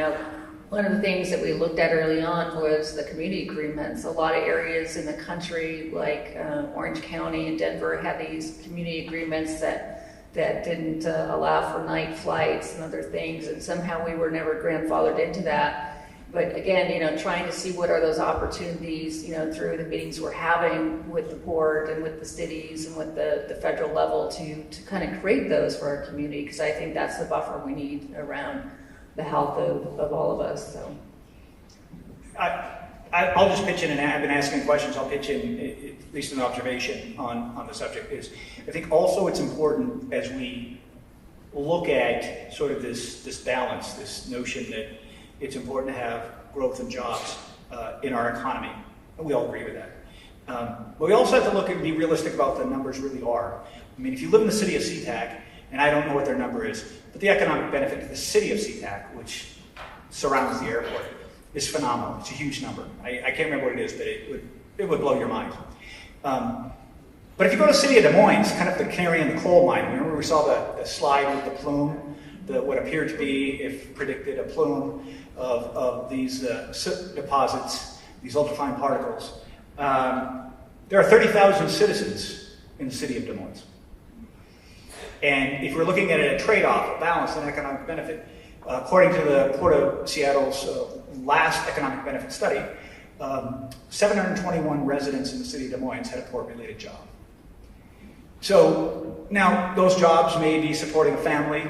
F: One of the things that we looked at early on was the community agreements. A lot of areas in the country, like Orange County and Denver, had these community agreements that didn't allow for night flights and other things, and somehow we were never grandfathered into that. But again, trying to see what are those opportunities, through the meetings we're having with the port and with the cities and with the federal level to kind of create those for our community, because I think that's the buffer we need around the health of all of us. So
A: I'll just pitch in, and I've been asking questions. I'll pitch in at least an observation on the subject. Is I think also it's important as we look at sort of this balance, this notion that it's important to have growth and jobs in our economy. And we all agree with that. But we also have to look and be realistic about what the numbers really are. I mean, if you live in the city of sea-tac, and I don't know what their number is, but the economic benefit to the city of sea-tac, which surrounds the airport, is phenomenal. It's a huge number. I can't remember what it is, but it would blow your mind. But if you go to the city of Des Moines, kind of the canary in the coal mine, remember we saw the slide with the plume, what appeared to be, if predicted, a plume of these soot deposits, these ultrafine particles. There are 30,000 citizens in the city of Des Moines. And if we're looking at a trade-off, a balance, an economic benefit, according to the Port of Seattle's last economic benefit study, 721 residents in the city of Des Moines had a port-related job. So now those jobs may be supporting a family,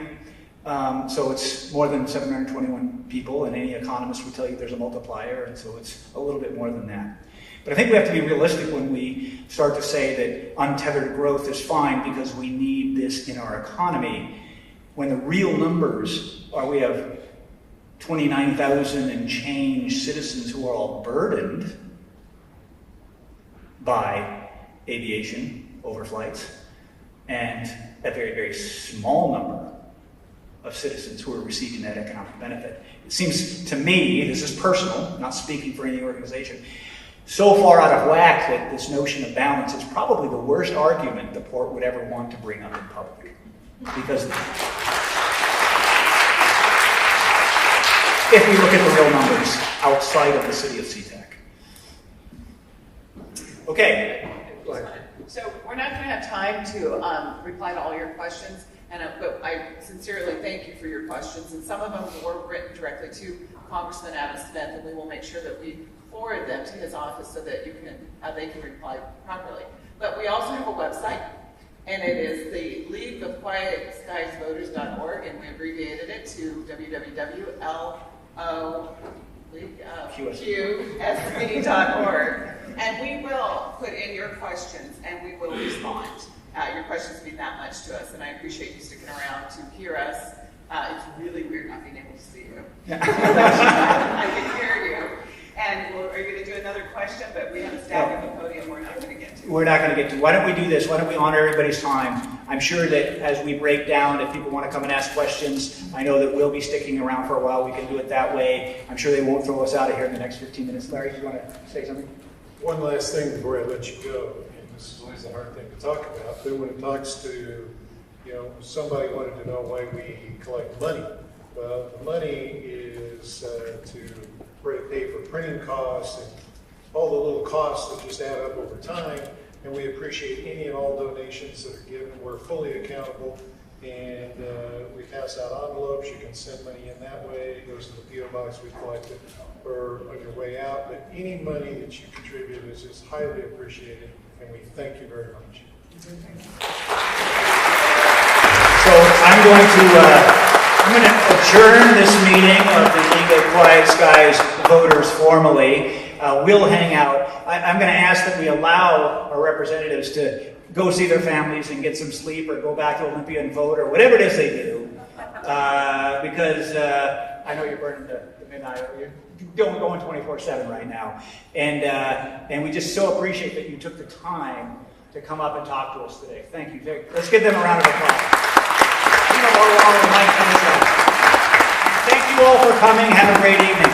A: So it's more than 721 people, and any economist would tell you there's a multiplier, and so it's a little bit more than that. But I think we have to be realistic when we start to say that untethered growth is fine because we need this in our economy, when the real numbers are we have 29,000 and change citizens who are all burdened by aviation overflights, and a very, very small number of citizens who are receiving that economic benefit. It seems to me, this is personal, not speaking for any organization, so far out of whack that this notion of balance is probably the worst argument the port would ever want to bring up in public. Because if we look at the real numbers outside of the city of sea-tac. Okay. Go ahead.
H: So we're not going to have time to reply to all your questions, but I sincerely thank you for your questions. And some of them were written directly to Congressman Adam Smith, and we will make sure that we forward them to his office so that they can reply properly. But we also have a website, and it is the League of Quiet Skies Voters.org, and we abbreviated it to www.LOQSB.org. And we will put in your questions, and we will respond. Your questions mean that much to us, and I appreciate you sticking around to hear us. It's really weird not being able to see you. I can hear you. And are you going to do another question? But we have a stack of the podium we're not going to get to.
A: We're not going to get to. Why don't we do this? Why don't we honor everybody's time? I'm sure that as we break down, if people want to come and ask questions, I know that we'll be sticking around for a while. We can do it that way. I'm sure they won't throw us out of here in the next 15 minutes. Larry, do you want to say something?
C: One last thing before I let you go, and this is always a hard thing to talk about, but when it talks to, somebody wanted to know why we collect money. Well, the money is to pay for printing costs and all the little costs that just add up over time, and we appreciate any and all donations that are given. We're fully accountable, and we pass out envelopes. You can send money in that way. It goes to the PO box we collected, or on your way out. But any money that you contribute is just highly appreciated, and we thank you very much.
A: So I'm going to adjourn this meeting of the League of Quiet Skies Voters formally. We'll hang out. I'm going to ask that we allow our representatives to go see their families and get some sleep, or go back to Olympia and vote, or whatever it is they do. Because I know you're burning the midnight. You're going 24/7 right now. And we just so appreciate that you took the time to come up and talk to us today. Thank you. Let's give them a round of applause. Thank you all for coming. Have a great evening.